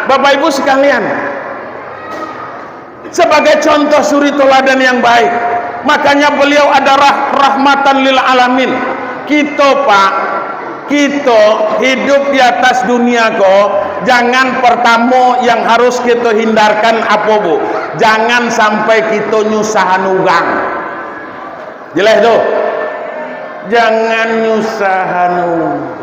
Bapak Ibu sekalian, sebagai contoh suri teladan yang baik, makanya beliau adalah rahmatan lil alamin. Kita Pak, kita hidup di atas dunia kok, jangan pertama yang harus kita hindarkan apa Bu? Jangan sampai kita nyusahan ugang. Jelas tuh? Jangan nyusahan ugang.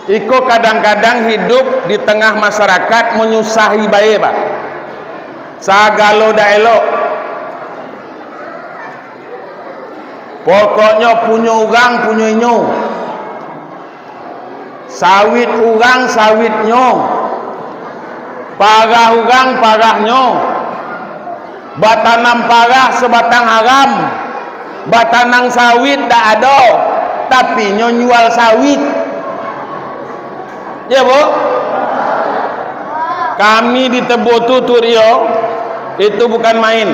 Iko kadang-kadang hidup di tengah masyarakat menyusahi bae Pak. Sagalo da elok. Pokoknya punya ugang punya inyo. Sawit ugang sawitnyo. Pagah ugang pagahnyo. Batanam pagah sebatang haram. Batanang sawit dak ada, tapi nyo jual sawit. Ya Bu, kami di Tebo Tuturio itu bukan main,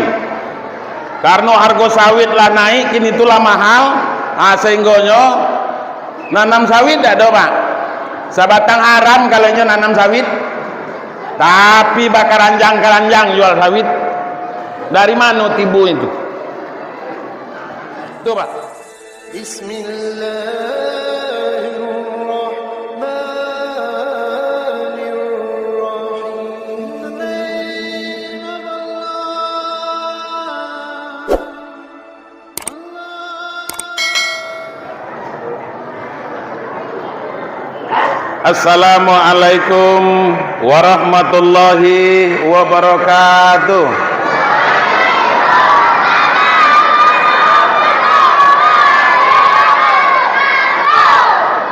karena harga sawit lah naik, kini itulah mahal. Sehingga nanam sawit tidak ada Pak, sebatang haram kalau nanam sawit, tapi bakar ranjang jual sawit. Dari mana tibu itu? Tuh Pak. Bismillah. Assalamualaikum warahmatullahi wabarakatuh.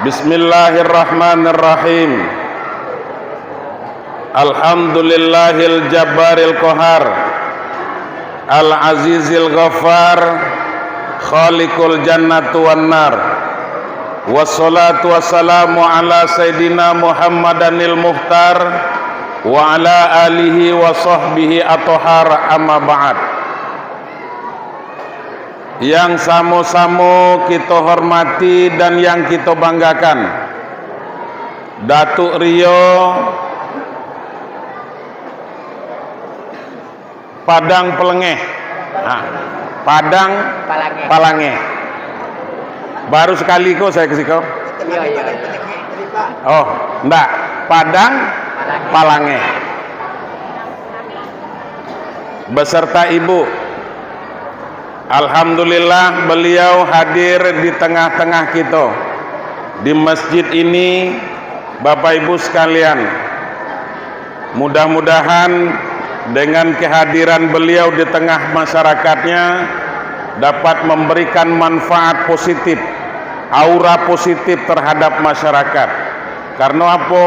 Bismillahirrahmanirrahim. Alhamdulillahil jabbaril qahar, al-azizil ghaffar, khaliqul jannati wan nar. Wassalatu wassalamu ala Sayyidina Muhammadanil Muhtar wa ala alihi wa sahbihi atohar amma ba'd. Yang sama-sama kita hormati dan yang kita banggakan, Datuk Rio Padang Pelengeh, Padang Palangeh. Baru sekali kok saya kasih kau. Oh, enggak. Padang Palangeh. Beserta Ibu. Alhamdulillah beliau hadir di tengah-tengah kita. Di masjid ini, Bapak Ibu sekalian, mudah-mudahan dengan kehadiran beliau di tengah masyarakatnya dapat memberikan manfaat positif, aura positif terhadap masyarakat. Karena apa?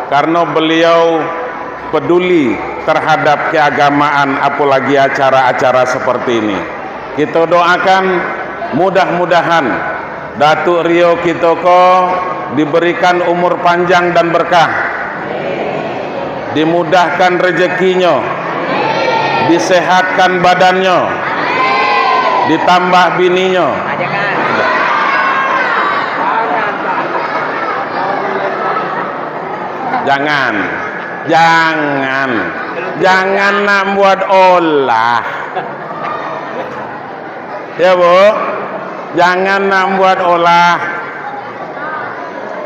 Karena beliau peduli terhadap keagamaan, apalagi acara-acara seperti ini. Kita doakan mudah-mudahan Datuk Rio kita diberikan umur panjang dan berkah, dimudahkan rezekinya, disehatkan badannya, ditambah bininya. Jangan nak buat olah. Ya Bu, jangan nak buat olah.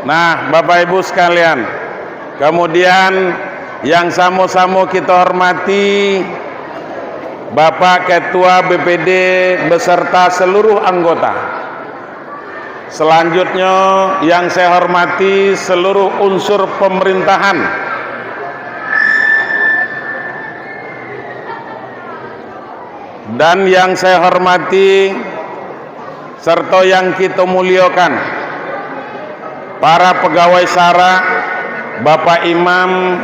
Nah, Bapak Ibu sekalian, kemudian yang sama-sama kita hormati Bapak Ketua BPD beserta seluruh anggota. Selanjutnya yang saya hormati seluruh unsur pemerintahan. Dan yang saya hormati serta yang kita muliakan para pegawai SARA, Bapak Imam,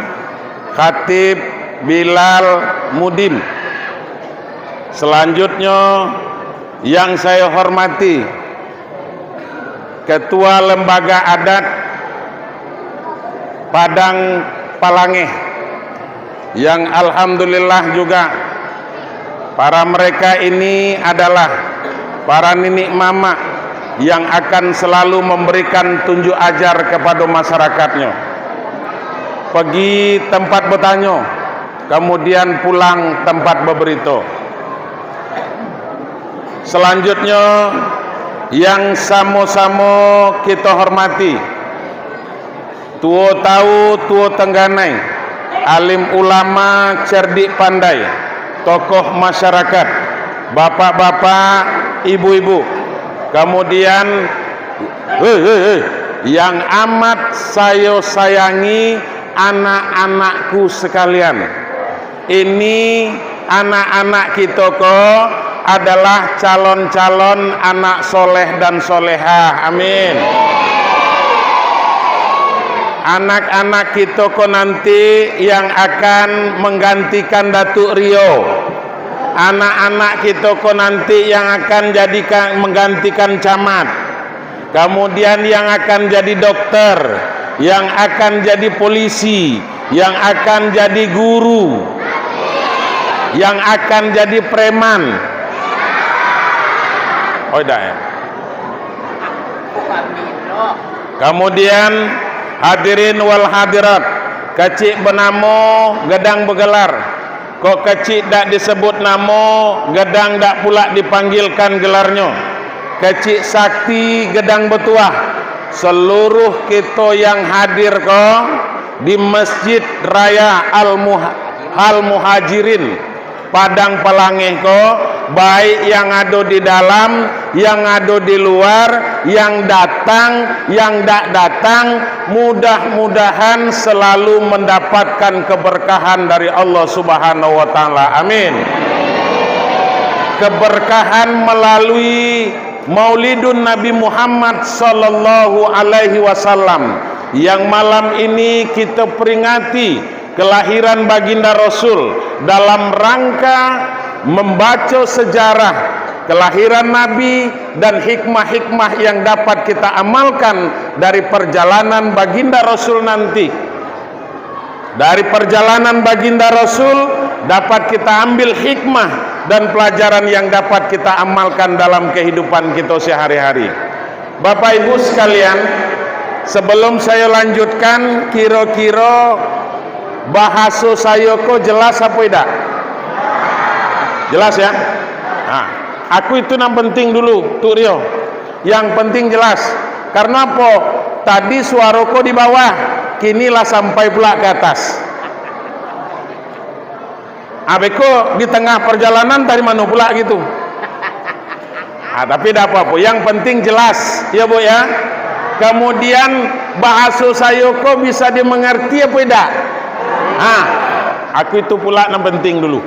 Khatib, Bilal, Mudim. Selanjutnya yang saya hormati Ketua Lembaga Adat Padang Palangeh, yang alhamdulillah juga para mereka ini adalah para nenek mama, yang akan selalu memberikan tunjuk ajar kepada masyarakatnya. Pergi tempat bertanya, kemudian pulang tempat berberita. Selanjutnya yang sama-sama kita hormati, tua tahu, tua tengganai, alim ulama, cerdik pandai, tokoh masyarakat, bapak-bapak, ibu-ibu, kemudian yang amat saya sayangi anak-anakku sekalian. Ini anak-anak kita kok adalah calon-calon anak soleh dan solehah. Amin. Anak-anak kita kok nanti yang akan menggantikan Datuk Rio. Anak-anak kita kok nanti yang akan menggantikan camat. Kemudian yang akan jadi dokter, yang akan jadi polisi, yang akan jadi guru, yang akan jadi preman. Oh dah ya. Kemudian hadirin wal hadirat, kecik benamo gedang bergelar. Kok kecik dak disebut namo, gedang dak pula dipanggilkan gelarnya. Kecik sakti gedang bertuah. Seluruh kita yang hadir kok di Masjid Raya Al Muhajirin Padang Palangeh kok, baik yang ada di dalam, yang ada di luar, yang datang, yang tak datang, mudah-mudahan selalu mendapatkan keberkahan dari Allah Subhanahu wa taala. Amin. Keberkahan melalui Maulidun Nabi Muhammad sallallahu alaihi wasallam yang malam ini kita peringati kelahiran baginda Rasul dalam rangka membaca sejarah kelahiran Nabi dan hikmah-hikmah yang dapat kita amalkan dari perjalanan baginda Rasul nanti. Dari perjalanan baginda Rasul dapat kita ambil hikmah dan pelajaran yang dapat kita amalkan dalam kehidupan kita sehari-hari. Bapak Ibu sekalian, sebelum saya lanjutkan, kira-kira bahasa saya kok jelas apa tidak? Jelas ya? Nah, aku itu yang penting dulu, Tuk Rio. Yang penting jelas. Karena apa? Tadi suaraku di bawah, kinilah sampai pula ke atas. Abeko di tengah perjalanan dari mana pula gitu. Tapi tidak apa-apa, yang penting jelas ya Bu ya. Kemudian bahasa saya kok bisa dimengerti apa tidak? Aku itu pula yang penting dulu.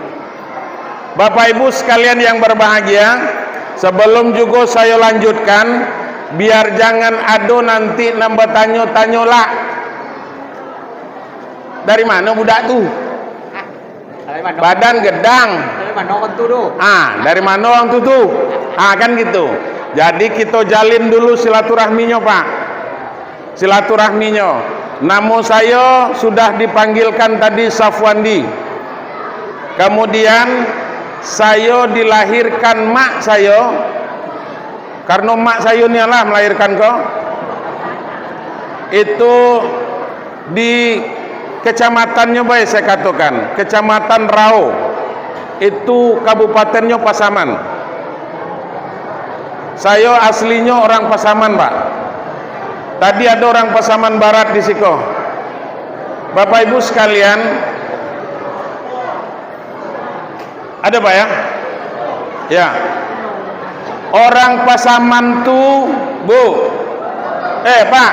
Bapak Ibu sekalian yang berbahagia, sebelum juga saya lanjutkan, biar jangan ada nanti nambah tanya-tanya lah. Dari mana budak tuh? Badan gedang. Dari mana orang tu tuh? Dari mana orang tu? Kan gitu. Jadi kita jalin dulu silaturahminya Pak. Silaturahminya. Nama saya sudah dipanggilkan tadi Safwandi. Kemudian saya dilahirkan mak saya. Karena mak saya ni lah melahirkan kau. Itu di kecamatannya baik saya katakan, Kecamatan Rao, itu kabupatennya Pasaman. Saya aslinya orang Pasaman Pak. Tadi ada orang Pasaman Barat di Siko. Bapak Ibu sekalian, ada Pak ya? Ya. Orang Pasaman tuh Bu. Pak,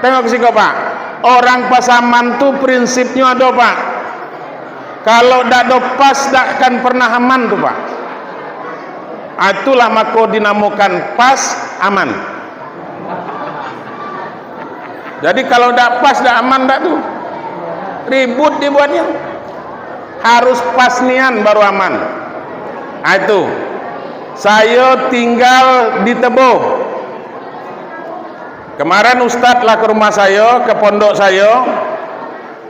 tengok ke Siko Pak. Orang Pasaman tuh prinsipnya ada Pak. Kalau tak ada pas tak akan pernah aman tuh Pak. Itulah maka dinamakan pas aman. Jadi kalau tak pas tak aman tak tuh ribut dibuatnya. Harus pas nian baru aman. Itu. Saya tinggal di Tebo. Kemarin Ustadz lah ke rumah saya, ke pondok saya.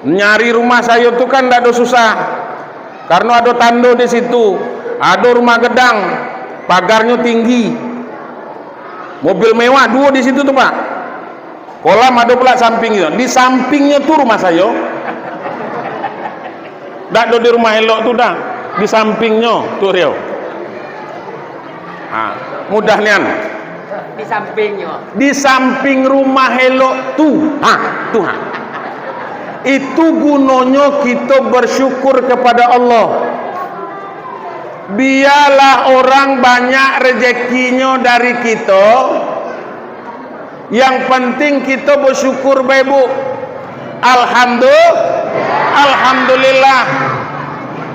Nyari rumah saya itu kan tidak ada susah, karena ada tanda di situ. Ada rumah gedang, pagarnya tinggi. Mobil mewah dua di situ tuh Pak. Kolam ada pula sampingnya. Di sampingnya tuh rumah saya. Dak do di rumah elok tuh dah. Di sampingnya tuh Rio. Nah, mudah nian. Di sampingnya. Di samping rumah elok tuh. Tuh. Itu gunanya kita bersyukur kepada Allah. Biarlah orang banyak rezekinya dari kita, yang penting kita bersyukur baik Bu. Alhamdulillah.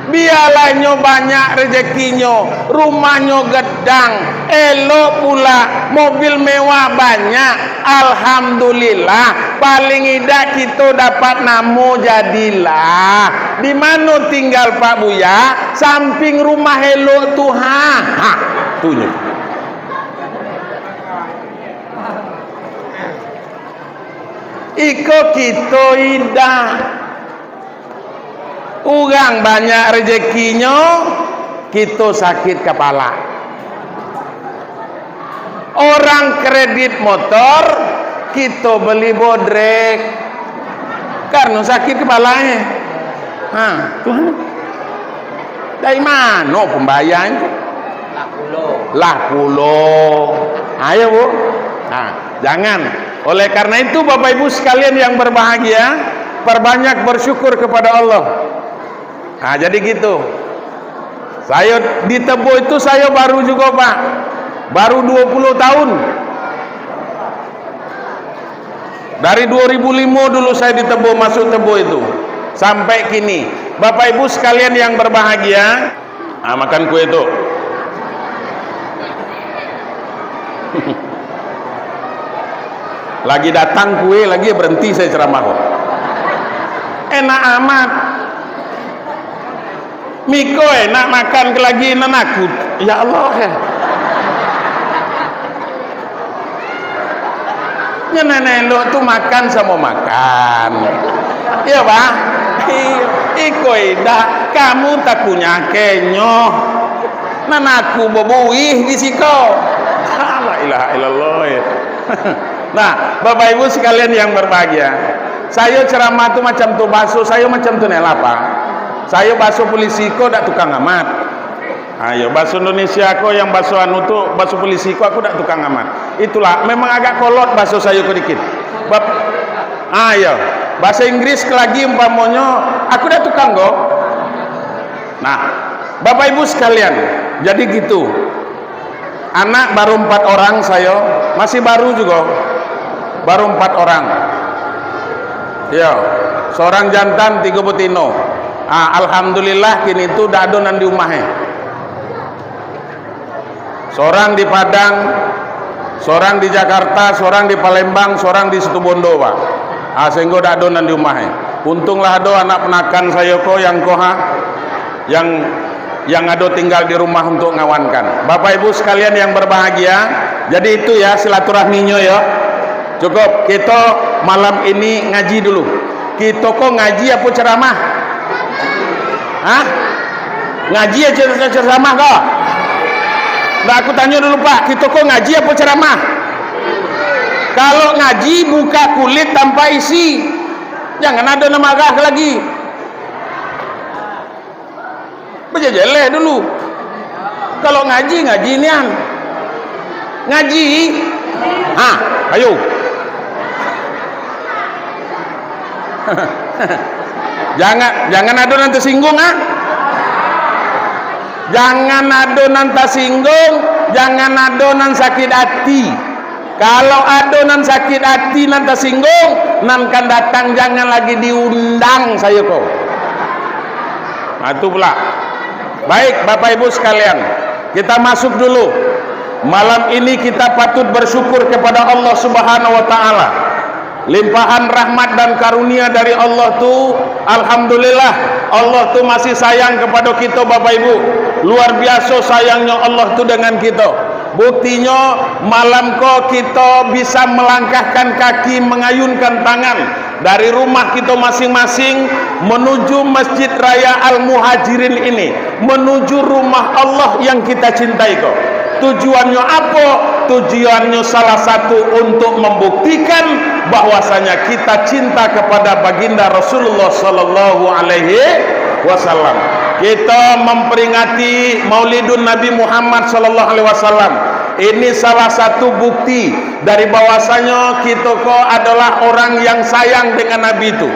Biarlah nyo banyak rezekinya, rumahnya gedang, elok pula, mobil mewah banyak. Alhamdulillah. Paling tidak kita dapat namo jadilah. Di mana tinggal Pak Buya? Samping rumah elok tuh. Tuh. Iko kita idah. Urang banyak rezekinya, kita sakit kepala. Orang kredit motor, kita beli bodrek karena sakit kepalanya. Tuhan, dari mana pembayaran? Lah pulau. Ayo Bu. Jangan. Oleh karena itu Bapak Ibu sekalian yang berbahagia, perbanyak bersyukur kepada Allah. Jadi gitu. Saya di Tebo itu saya baru juga Pak. Baru 20 tahun. Dari 2005 dulu saya di Tebo, masuk Tebo itu. Sampai kini. Bapak Ibu sekalian yang berbahagia, makan kue itu. Lagi datang kue, lagi berhenti saya ceramah. Enak amat. Miko enak makan ke lagi nanakut. Ya Allah ya. Nenek lo tuh makan sama makan. Iya Pak. Iko ida kamu tak punya kenyo. Nanaku bobuih di siko. La ilaha illallah ya. Nah, Bapak Ibu sekalian yang berbahagia, saya ceramah tuh macam tuh baso, saya macam tuh nelapa. Saya baso polisi ko dak tukang amat. Ayo baso Indonesia ko yang baso anu tuh baso polisi ko aku dak tukang amat. Itulah memang agak kolot baso saya ko dikit. Ayo bahasa Inggris lagi umpamanya aku dak tukang go. Nah, Bapak Ibu sekalian, jadi gitu. Anak baru 4 orang saya, masih baru juga. Baru 4 orang. Ya, seorang jantan 3 betina. Alhamdulillah kini itu dah adonan di rumahnya. Seorang di Padang, seorang di Jakarta, seorang di Palembang, seorang di Situbondo Pak. Sehingga dah adonan di rumahnya. Untunglah ada anak penakan saya ko yang yang ada tinggal di rumah untuk ngawankan. Bapak Ibu sekalian yang berbahagia, jadi itu ya silaturahminya ya. Cukup kita malam ini ngaji dulu. Kita kok ngaji apa ceramah? Ngaji aja ceramah kok? Nah aku tanya dulu Pak, kita kok ngaji apa ceramah? Kalau ngaji buka kulit tanpa isi, jangan ada nama agak lagi. Berjejeleh dulu. Kalau ngaji nian. Ngaji. Ayo. jangan adonan tersinggung Jangan adonan tersinggung, jangan adonan sakit hati. Kalau adonan sakit hati nan tersinggung, nan kan datang jangan lagi diundang saya kok. Itu pula. Baik Bapak Ibu sekalian, kita masuk dulu. Malam ini kita patut bersyukur kepada Allah Subhanahu wa taala. Limpahan rahmat dan karunia dari Allah tuh, alhamdulillah, Allah tuh masih sayang kepada kita Bapak Ibu. Luar biasa sayangnya Allah tuh dengan kita. Buktinya malam kok kita bisa melangkahkan kaki, mengayunkan tangan dari rumah kita masing-masing menuju Masjid Raya Al-Muhajirin ini, menuju rumah Allah yang kita cintai kok. Tujuannya apa? tujuannya salah satu untuk membuktikan bahwasanya kita cinta kepada baginda Rasulullah sallallahu alaihi wasallam. Kita memperingati Maulidun Nabi Muhammad sallallahu alaihi wasallam. Ini salah satu bukti dari bahwasanya kita kok adalah orang yang sayang dengan Nabi itu.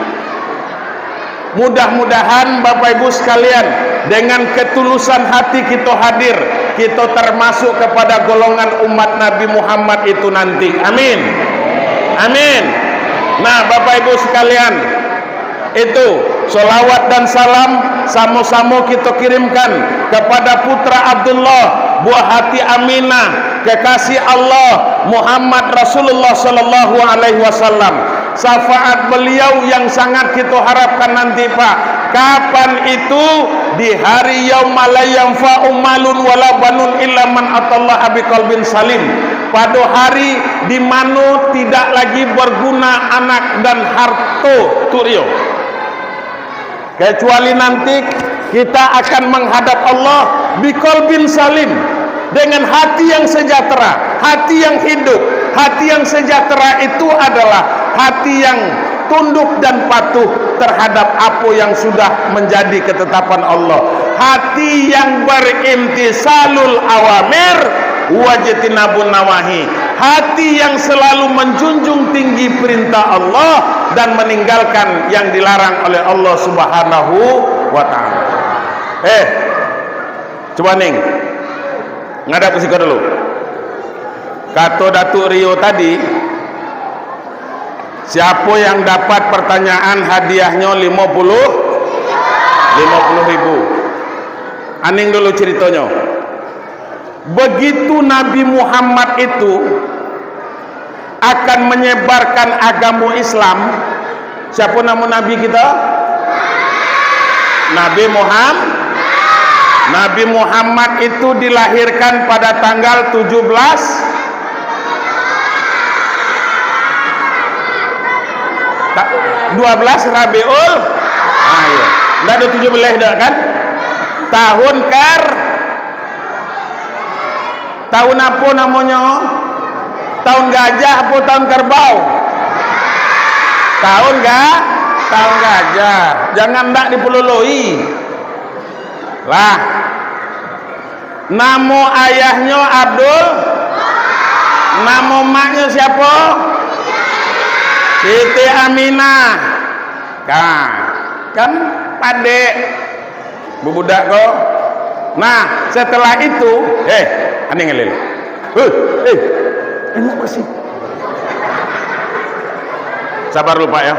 Mudah-mudahan Bapak Ibu sekalian, dengan ketulusan hati kita hadir, kita termasuk kepada golongan umat Nabi Muhammad itu nanti. Amin. Amin. Nah, Bapak Ibu sekalian, itu sholawat dan salam sama-sama kita kirimkan kepada putra Abdullah, buah hati Aminah, kekasih Allah Muhammad Rasulullah sallallahu alaihi wasallam. Syafaat beliau yang sangat kita harapkan nanti, Pak. Kapan itu? Di hari yauma la yanfa'u malun wala banun illa man atallaha biqalbin salim. Pada hari di mana tidak lagi berguna anak dan harta turio, kecuali nanti kita akan menghadap Allah biqalbin salim, dengan hati yang sejahtera, hati yang hidup. Hati yang sejahtera itu adalah hati yang tunduk dan patuh terhadap apa yang sudah menjadi ketetapan Allah. Hati yang berimtisalul awamir wajtinabun nawahi. Hati yang selalu menjunjung tinggi perintah Allah dan meninggalkan yang dilarang oleh Allah Subhanahu wa taala. Coba ning ngadap ke situ dulu. Kata Datuk Rio tadi, siapa yang dapat pertanyaan hadiahnya 50 ribu. Aning dulu ceritanya. Begitu Nabi Muhammad itu akan menyebarkan agama Islam, siapa nama Nabi kita? Nabi Muhammad. Nabi Muhammad itu dilahirkan pada tanggal 12 Rabiul. Iya. Enggak ada 17 dah kan? Tahun apa namanya? Tahun gajah apa tahun kerbau? Tahun gajah. Jangan ndak dipeloloi. Lah. Nama ayahnya Abdul. Nama maknya siapa? Siti Aminah. Kan padek bubudak kok. Nah, setelah itu aneh ngelil. Ini apa sih? Sabar lupa ya.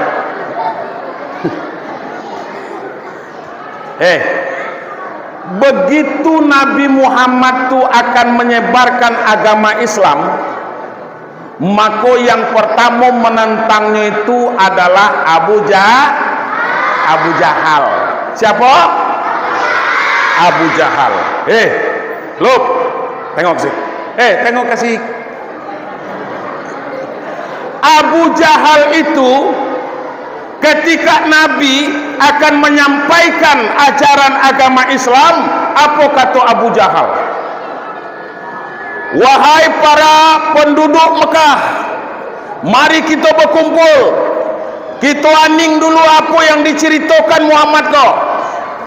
Begitu Nabi Muhammad tuh akan menyebarkan agama Islam, maka yang pertama menentangnya itu adalah Abu Jahal. Siapa? Abu Jahal. Look, tengok sih. Tengok kasih. Abu Jahal itu ketika Nabi akan menyampaikan ajaran agama Islam, apa kata Abu Jahal? Wahai para penduduk Mekah, mari kita berkumpul. Kita aning dulu apa yang diceritakan Muhammad kok.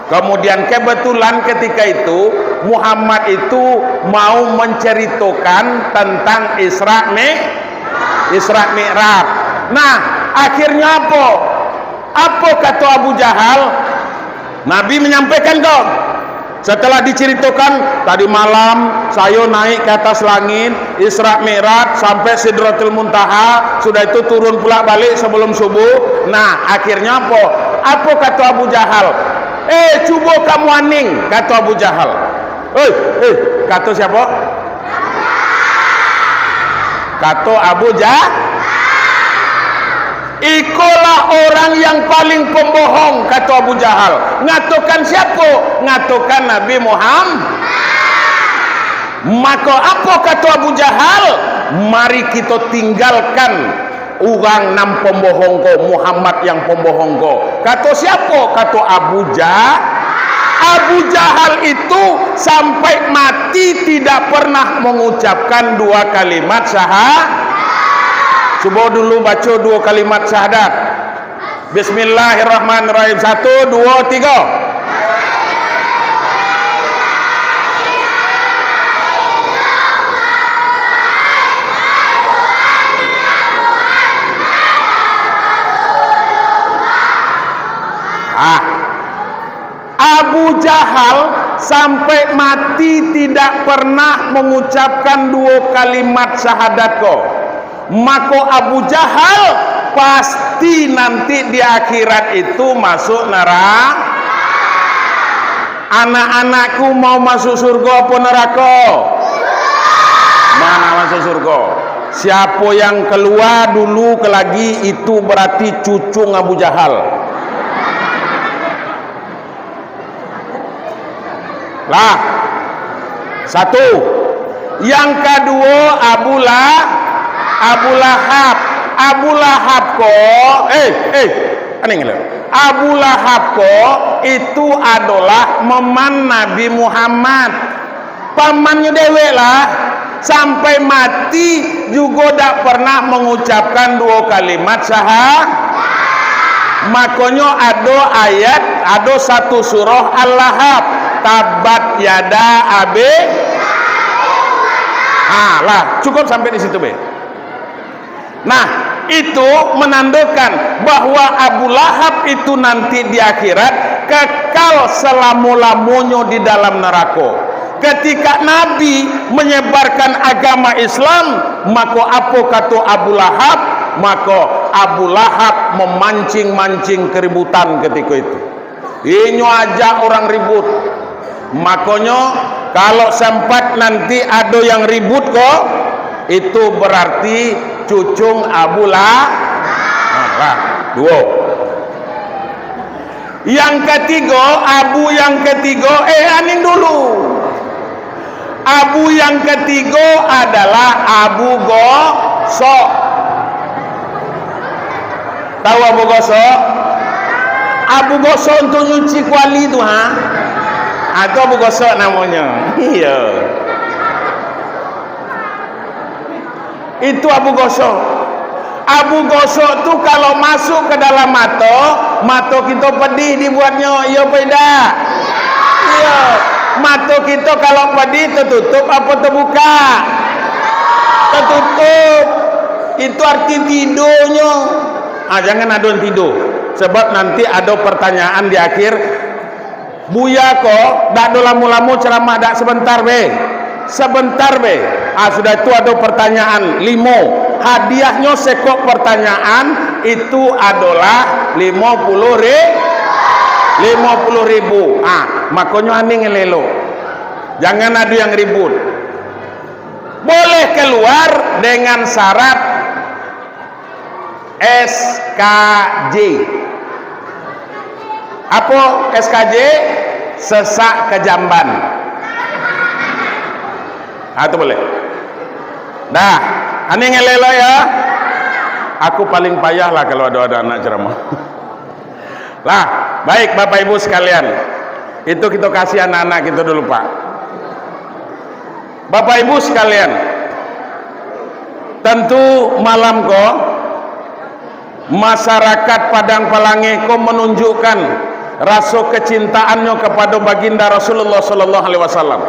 Kemudian kebetulan ketika itu Muhammad itu mau menceritakan tentang Isra Mi'raj. Nah, akhirnya apa? Apa kata Abu Jahal? Nabi menyampaikan kok. Setelah diceritakan tadi malam saya naik ke atas langit Isra Mi'raj sampai Sidratul Muntaha, sudah itu turun pula balik sebelum subuh. Nah, akhirnya apa? Apa kata Abu Jahal? Coba kamu aning, kata Abu Jahal. Kata siapa? Kata Abu Jahal. Ikulah orang yang paling pembohong, kata Abu Jahal. Ngatokan siapa? Ngatokan Nabi Muhammad. Maka apa kata Abu Jahal? Mari kita tinggalkan orang nam pembohong ko, Muhammad yang pembohong ko. Kata siapa? Kata Abu Jahal. Abu Jahal itu sampai mati tidak pernah mengucapkan dua kalimat syahadat. Coba dulu baca dua kalimat syahadat. Bismillahirrahmanirrahim. 1, 2, 3. Abu Jahal sampai mati tidak pernah mengucapkan dua kalimat syahadat kok. Maka Abu Jahal pasti nanti di akhirat itu masuk neraka. Anak-anakku mau masuk surga apa neraka? Mana masuk surga? Siapa yang keluar dulu ke lagi itu berarti cucung Abu Jahal. Lah, satu. Yang kedua Abu Lahab. Abu Lahab kok Abu Lahab kok itu adalah meman Nabi Muhammad. Pamannya dewek lah. Sampai mati juga tak pernah mengucapkan dua kalimat syahadat. Makanya ada ayat, ada satu surah Al-Lahab, tabat yada abe. Lah cukup sampai di situ be. Nah itu menandakan bahwa Abu Lahab itu nanti di akhirat kekal selama-lamanya di dalam neraka. Ketika Nabi menyebarkan agama Islam, maka apa kata Abu Lahab? Maka Abu Lahab memancing-mancing keributan ketika itu. Ini ajak orang ribut. Makanya kalau sempat nanti ada yang ribut kok, itu berarti cucung Abu Lahab. Dua. Yang ketiga, Abu yang ketiga, aning dulu. Abu yang ketiga adalah Abu Gosok. Tahu Abu Gosok? Abu Gosok untuk nyuci kuali itu Atau Abu Gosok namanya. Iya. Itu Abu Gosok. Abu Gosok tu kalau masuk ke dalam mata kita pedih dibuatnya. Iya beda. Iya. Mata kita kalau pedih tertutup apa terbuka? Tertutup. Itu arti tidurnya. Jangan ada yang tidur. Sebab nanti ada pertanyaan di akhir. Buya kok dak do lamu-lamu ceramah dak sebentar be. Sebentar be. Sudah itu ada pertanyaan 5. Hadiahnya sekok pertanyaan itu adalah 50.000. Makanya ane ngelelo. Jangan ada yang ribut. Boleh keluar dengan syarat SKJ. Apa SKJ? Sesak kejamban. Itu boleh. Dah, ane ngelelo ya. Aku paling payah lah kalau ada anak ceramah. Lah, baik Bapak Ibu sekalian. Itu kita kasih anak-anak kita dulu Pak. Bapak Ibu sekalian, tentu malam kok masyarakat Padang Palangi kok menunjukkan rasa kecintaannya kepada baginda Rasulullah sallallahu alaihi wasallam.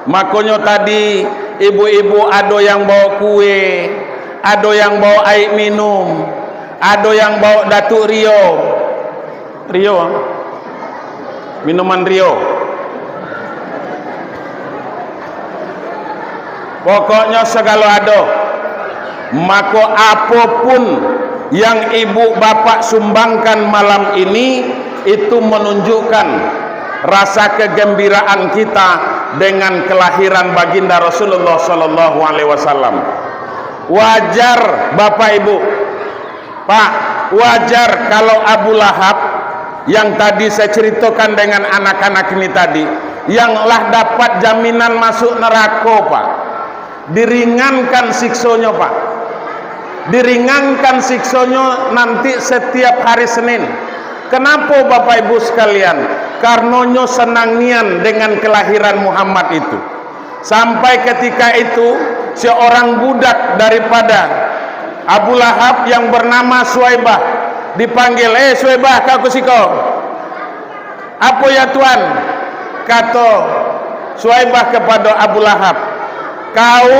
Makanya tadi ibu-ibu ada yang bawa kue, ada yang bawa air minum, ada yang bawa Datuk Rio, minuman Rio. Pokoknya segala ada. Maka apapun yang ibu bapak sumbangkan malam ini, itu menunjukkan rasa kegembiraan kita dengan kelahiran baginda Rasulullah sallallahu alaihi wasallam. Wajar Bapak Ibu, Pak, wajar kalau Abu Lahab yang tadi saya ceritakan dengan anak-anak ini tadi, yang lah dapat jaminan masuk neraka Pak, diringankan siksonya Pak, diringankan siksonya nanti setiap hari Senin. Kenapa Bapak Ibu sekalian? Karnonyo senang nian dengan kelahiran Muhammad itu. Sampai ketika itu seorang budak daripada Abu Lahab yang bernama Suwaibah dipanggil, Suwaibah, kau kusiko. Apa ya Tuan? Kata Suwaibah kepada Abu Lahab, kau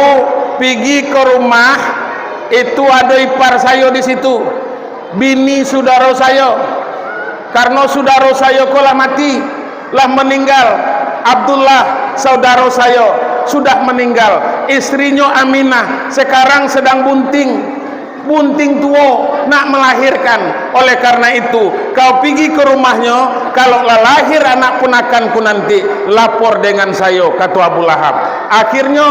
pergi ke rumah, itu ada ipar saya di situ, bini saudara saya. Karena saudara saya kolah mati, lah meninggal. Abdullah saudara saya sudah meninggal. Istrinya Aminah sekarang sedang bunting tua nak melahirkan. Oleh karena itu kau pergi ke rumahnya, kalau lahir anak ponakanku nanti lapor dengan saya, kata Abu Lahab. Akhirnya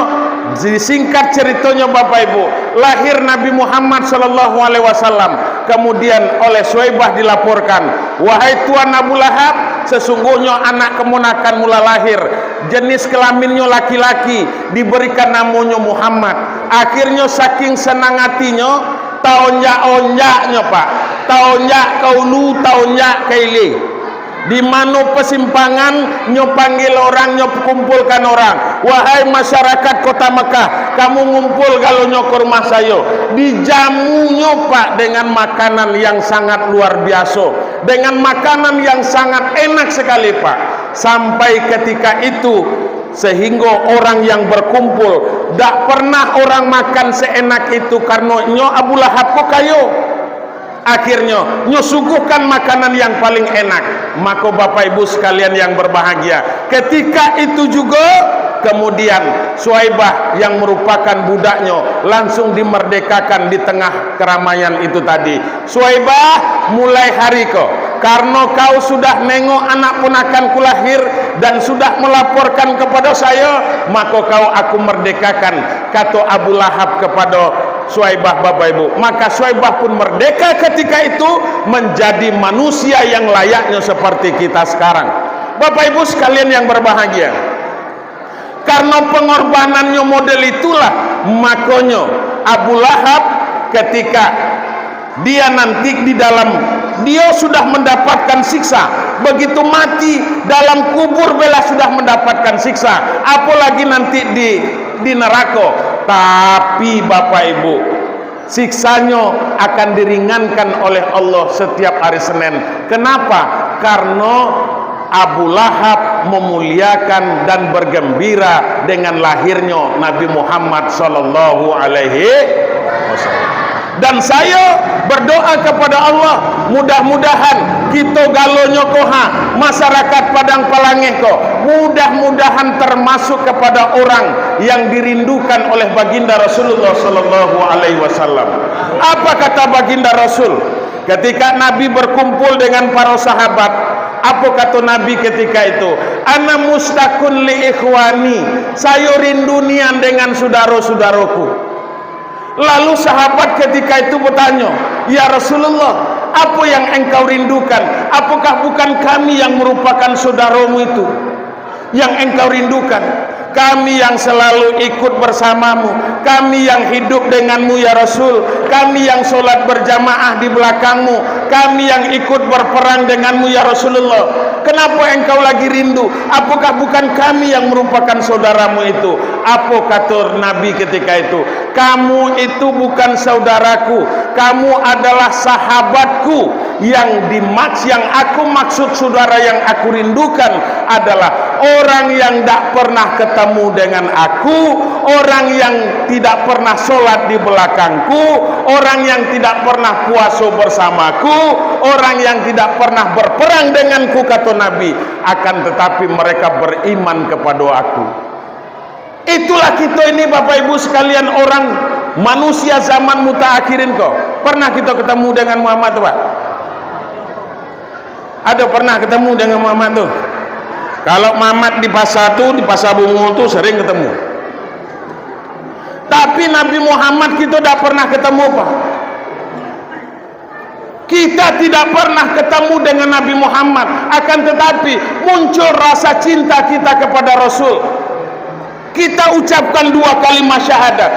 disingkat ceritanya Bapak Ibu, lahir Nabi Muhammad SAW. Kemudian oleh Suwaibah dilaporkan, wahai Tuan Abu Lahab, sesungguhnya anak keponakan mula lahir, jenis kelaminnya laki-laki, diberikan namanya Muhammad. Akhirnya saking senang hatinya, taonyak-onyaknya Pak, taonyak kaulu, taonyak kaili. Di mana persimpangan nyo panggil orang, nyo kumpulkan orang, wahai masyarakat kota Mekah, kamu ngumpul kalau nyo ke rumah saya. Dijamu nyo Pak dengan makanan yang sangat luar biasa, dengan makanan yang sangat enak sekali Pak. Sampai ketika itu sehingga orang yang berkumpul tak pernah orang makan seenak itu, karena nyo Abu Lahab kok kayo. Akhirnya nyuguhkan makanan yang paling enak. Maka Bapak Ibu sekalian yang berbahagia, ketika itu juga kemudian Suwaibah yang merupakan budaknya langsung dimerdekakan di tengah keramaian itu tadi. Suwaibah, mulai hari karena kau sudah nengok anak ponakanku lahir dan sudah melaporkan kepada saya, maka kau aku merdekakan, kata Abu Lahab kepada Suwaibah Bapak Ibu. Maka Suwaibah pun merdeka ketika itu, menjadi manusia yang layaknya seperti kita sekarang. Bapak Ibu sekalian yang berbahagia, karena pengorbanannya model itulah, makanya Abu Lahab ketika dia nanti di dalam, dia sudah mendapatkan siksa. Begitu mati dalam kubur bela sudah mendapatkan siksa, apalagi nanti di neraka. Tapi Bapak Ibu, siksanya akan diringankan oleh Allah setiap hari Senin. Kenapa? Karena Abu Lahab memuliakan dan bergembira dengan lahirnya Nabi Muhammad sallallahu alaihi wasallam. Dan saya berdoa kepada Allah, mudah-mudahan kita galonyo koha masyarakat Padang Palangeh ko, mudah-mudahan termasuk kepada orang yang dirindukan oleh baginda Rasulullah sallallahu alaihi wasallam. Apa kata baginda Rasul ketika Nabi berkumpul dengan para sahabat? Apa kata Nabi ketika itu? Ana mustaqun li ikhwani, saya rindu nian dengan saudara-saudaraku. Lalu sahabat ketika itu bertanya, ya Rasulullah, apa yang engkau rindukan? Apakah bukan kami yang merupakan saudaramu itu yang engkau rindukan? Kami yang selalu ikut bersamamu, kami yang hidup denganmu ya Rasul, kami yang sholat berjamaah di belakangmu, kami yang ikut berperang denganmu ya Rasulullah. Kenapa engkau lagi rindu? Apakah bukan kami yang merupakan saudaramu itu? Apa kata Nabi ketika itu? Kamu itu bukan saudaraku, kamu adalah sahabatku. Yang aku maksud saudara yang aku rindukan adalah orang yang tak pernah ketemu dengan aku, orang yang tidak pernah sholat di belakangku, orang yang tidak pernah puasa bersamaku, orang yang tidak pernah berperang denganku, kata Nabi. Akan tetapi mereka beriman kepada aku. Itulah kita ini Bapak Ibu sekalian, orang manusia zaman mutaakhirin kok. Pernah kita ketemu dengan Muhammad Pak? Ada pernah ketemu dengan Muhammad tuh? Kalau Muhammad di pasar tuh, di pasar Bungu tuh sering ketemu. Tapi Nabi Muhammad kita tidak pernah ketemu Pak. Kita tidak pernah ketemu dengan Nabi Muhammad. Akan tetapi muncul rasa cinta kita kepada Rasul. Kita ucapkan 2 kalimat syahadat,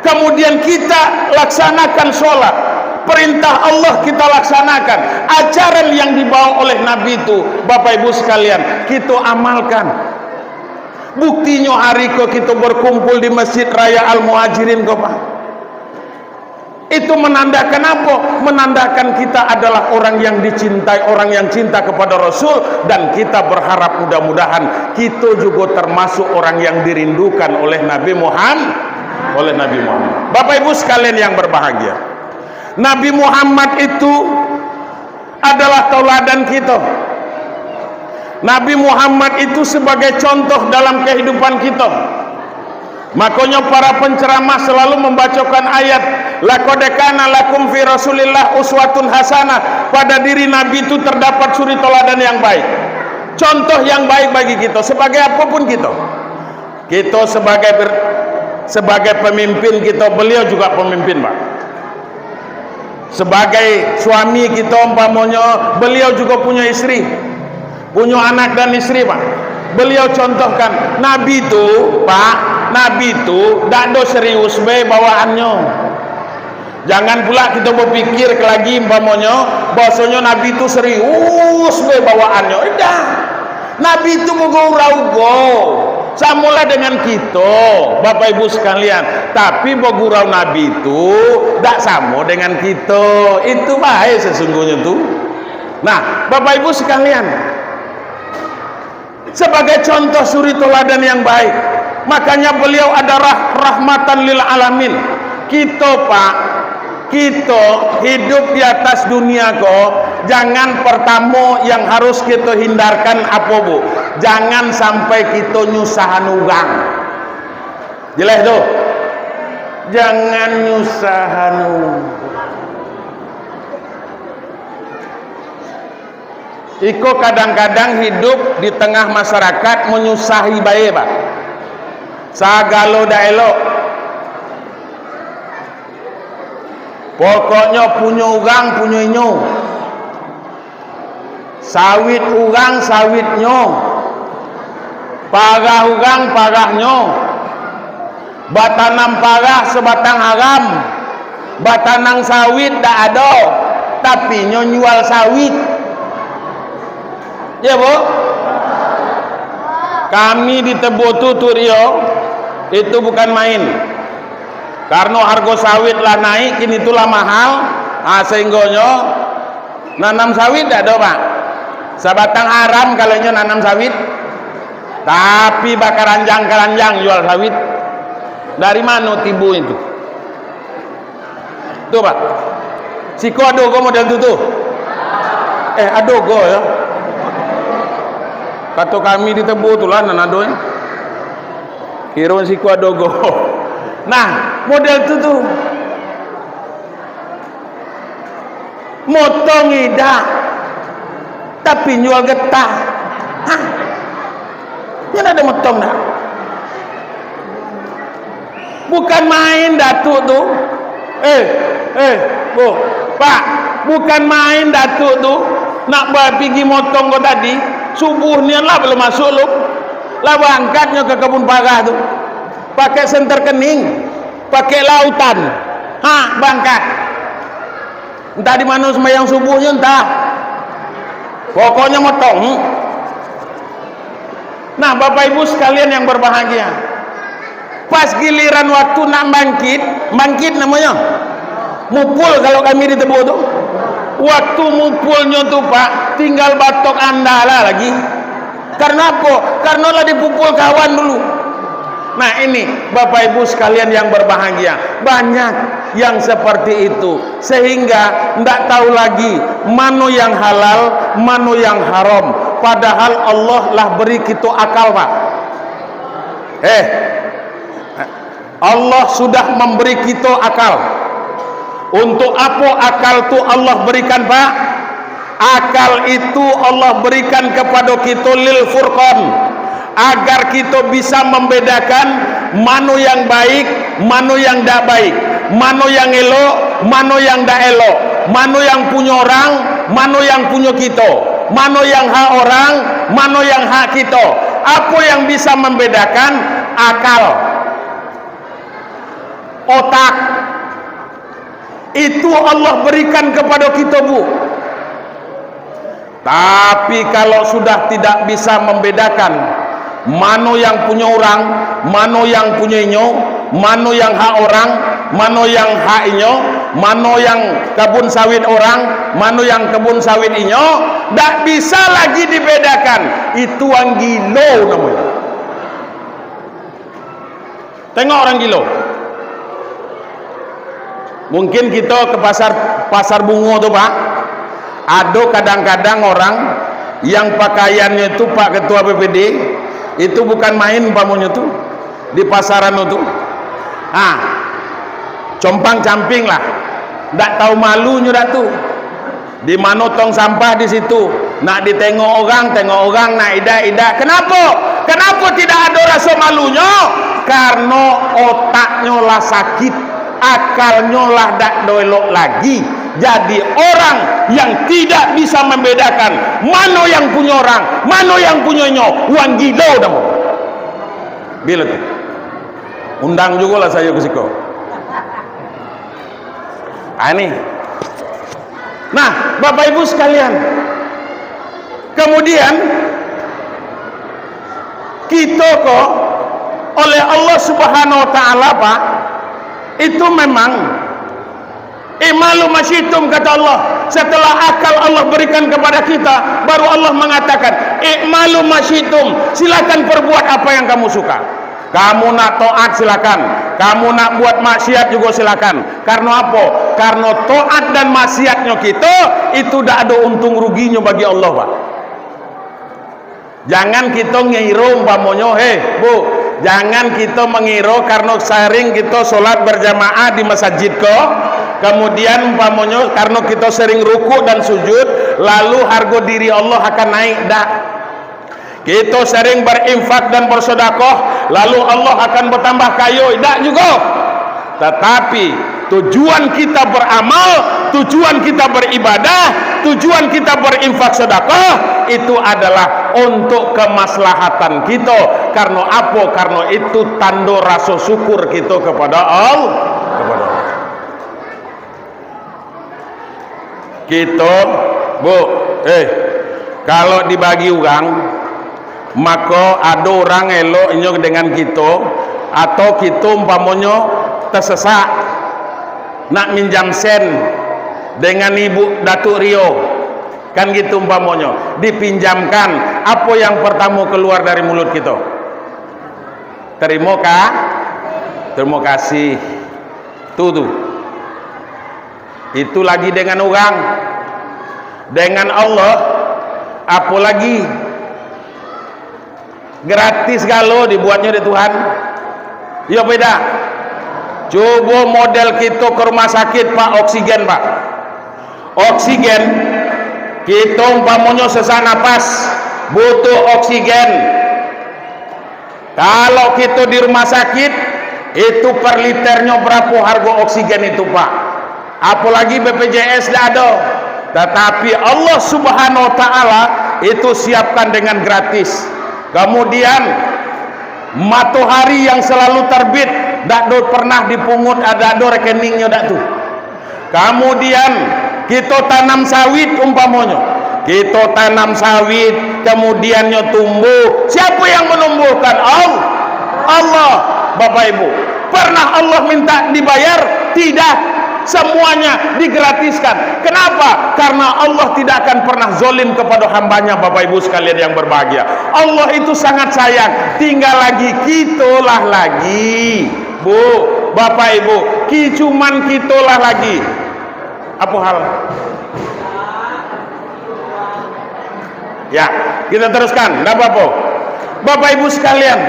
kemudian kita laksanakan sholat. perintah Allah kita laksanakan, ajaran yang dibawa oleh Nabi itu Bapak Ibu sekalian kita amalkan. Buktinya hari ko kita berkumpul di Masjid Raya Al-Muhajirin kok Pak, itu menandakan apa? Menandakan kita adalah orang yang dicintai, orang yang cinta kepada Rasul, dan kita berharap mudah-mudahan kita juga termasuk orang yang dirindukan oleh Nabi Muhammad. Bapak Ibu sekalian yang berbahagia, Nabi Muhammad itu adalah tauladan kita. Nabi Muhammad itu sebagai contoh dalam kehidupan kita. Makanya para penceramah selalu membacakan ayat laqad kana lakum fi Rasulillah uswatun hasanah. Pada diri Nabi itu terdapat suri teladan yang baik, contoh yang baik bagi kita sebagai apapun kita. Kita sebagai pemimpin kita, beliau juga pemimpin Pak. Sebagai suami kita umpamanya, beliau juga punya istri, punya anak dan istri Pak. Beliau contohkan. Nabi itu Pak, Nabi itu tidak serius be bawaannya. Jangan pula kita berpikir lagi umpamanya bahasanya Nabi itu serius be bawaannya. Tidak. Nabi itu bergurau-gurau samalah dengan kita Bapak Ibu sekalian, tapi bergurau Nabi itu tidak sama dengan kita. Itu baik sesungguhnya tuh. Nah Bapak Ibu sekalian, sebagai contoh suri teladan yang baik, makanya beliau adalah rahmatan lil alamin. Kita Pak, kita hidup di atas dunia kok, jangan pertama yang harus kita hindarkan apa Bu? Jangan sampai kita nyusahan ugang. Jelas tuh? Jangan nyusahan ugang. Iko kadang-kadang hidup di tengah masyarakat menyusahi bae Pak. Sagalo da elok. Pokoknya punya ugang punya inyo. Sawit ugang sawitnya. Pagah ugang pagahnya. Batanam pagah sebatang haram. Batanang sawit dak ada, tapi nyo jual sawit. Ya Bu, kami di Tebo Tuturio itu bukan main, karena harga sawit lah naik, kini itulah mahal. Sehingga nanam sawit tidak ada Pak. Sebatang haram kalau nanam sawit, tapi bakar ranjang jual sawit. Dari mana tibu itu? Tuh Pak, Siko adogo model itu tuh. Adogo ya. Kata kami di Tebu itulah nanadoy. Kira si kuadogo. Nah, model itu tuh. Motong ida. Tapi jual getah. Hah? Yang ada motong dah. Bukan main datuk tuh. Bu, Pak, bukan main datuk tuh. Nak pergi motong kau tadi. Subuhnya lah belum masuk lu, lah berangkatnya ke kebun pagah tuh, pakai senter kening, pakai lautan, berangkat. Entah di mana sembahyang subuhnya entah, pokoknya motong. Nah Bapak Ibu sekalian yang berbahagia, pas giliran waktu nak bangkit namanya, mupul kalau kami di Tebu tuh. Waktu mupulnya tuh Pak, tinggal batok andala lagi. Karena apa? Karena lah dipukul kawan dulu. Nah ini Bapak Ibu sekalian yang berbahagia, banyak yang seperti itu, sehingga tidak tahu lagi mana yang halal, mana yang haram. Padahal Allah lah beri kita akal Pak. Allah sudah memberi kita akal. Untuk apa akal itu Allah berikan Pak? Akal itu Allah berikan kepada kita lil furqan, agar kita bisa membedakan mana yang baik, mana yang tidak baik, mana yang elok, mana yang tidak elok, mana yang punya orang, mana yang punya kita, mana yang hak orang, mana yang hak kita. Apa yang bisa membedakan? Akal, otak. itu Allah berikan kepada kita, Bu. Tapi kalau sudah tidak bisa membedakan mana yang punya orang, mana yang punya inyo, mana yang hak orang, mana yang hak inyo, mana yang kebun sawit orang, mana yang kebun sawit inyo, tak bisa lagi dibedakan. Itu orang gilo namanya. Tengok orang gilo. Mungkin kita ke pasar bunga tuh, Pak. Ada kadang-kadang orang yang pakaiannya itu, Pak Ketua BPD, itu bukan main pamunya tuh di pasaran itu. Compang camping lah, ndak tahu malunya dah tuh. Di mana tong sampah di situ, nak ditengok orang, nak ida. Kenapa tidak ada rasa malunya? Karena otaknya lah sakit, akalnya lah dak dolok lagi. Jadi orang yang tidak bisa membedakan mana yang punya orang, mana yang punya nyo, uang gila dah. Bila tuh undang juga lah saya ke siko. Ini. Nah, Bapak Ibu sekalian, kemudian kita kok oleh Allah Subhanahu wa taala, Pak, itu memang imalu masyitum, kata Allah. Setelah akal Allah berikan kepada kita, baru Allah mengatakan imalu masyitum, silakan perbuat apa yang kamu suka. Kamu nak taat silakan, kamu nak buat maksiat juga silakan. Karena apa? Karena taat dan maksiatnya kita itu tidak ada untung ruginya bagi Allah, Pak. Jangan kita ngira umpamanya, Bu, jangan kita mengira karena sering kita sholat berjamaah di masjid kok, kemudian umpamanya karena kita sering ruku dan sujud, lalu harga diri Allah akan naik. Dah. Kita sering berinfak dan bersedekah, lalu Allah akan bertambah kaya. Dah juga. Tetapi tujuan kita beramal, tujuan kita beribadah, tujuan kita berinfak sedekah itu adalah untuk kemaslahatan kita. Karena apa? Karena itu tanda rasa syukur kita kepada Allah. Kita, Bu, kalau dibagi uang, maka ada orang elok inyo dengan kita, atau kita umpamanya tersesat nak minjam sen dengan Ibu Datuk Rio, kan gitu umpamanya, dipinjamkan, apa yang pertama keluar dari mulut kita? Terima kasih. Tuh. Itu lagi dengan orang. Dengan Allah apalagi gratis galo dibuatnya di Tuhan. Ya beda. Coba model kita ke rumah sakit, Pak, oksigen, Pak. Oksigen kita umpamanya sesak napas butuh oksigen. Kalau kita di rumah sakit itu per liternya berapa harga oksigen itu, Pak? Apalagi BPJS tidak ada. Tetapi Allah Subhanahu wa taala itu siapkan dengan gratis. Kemudian matahari yang selalu terbit tak pernah dipungut, ada rekeningnya dak tuh. Kemudian kita tanam sawit umpamanya, kita tanam sawit, kemudiannya tumbuh. Siapa yang menumbuhkan? Allah. Bapak Ibu, pernah Allah minta dibayar? Tidak, semuanya digratiskan. Kenapa? Karena Allah tidak akan pernah zolim kepada hambanya. Bapak Ibu sekalian yang berbahagia, Allah itu sangat sayang. Tinggal lagi kitolah lagi, Bu, Bapak Ibu, cuman kitolah lagi. Apa hal? Ya, kita teruskan. Tidak apa-apa. Bapak Ibu sekalian,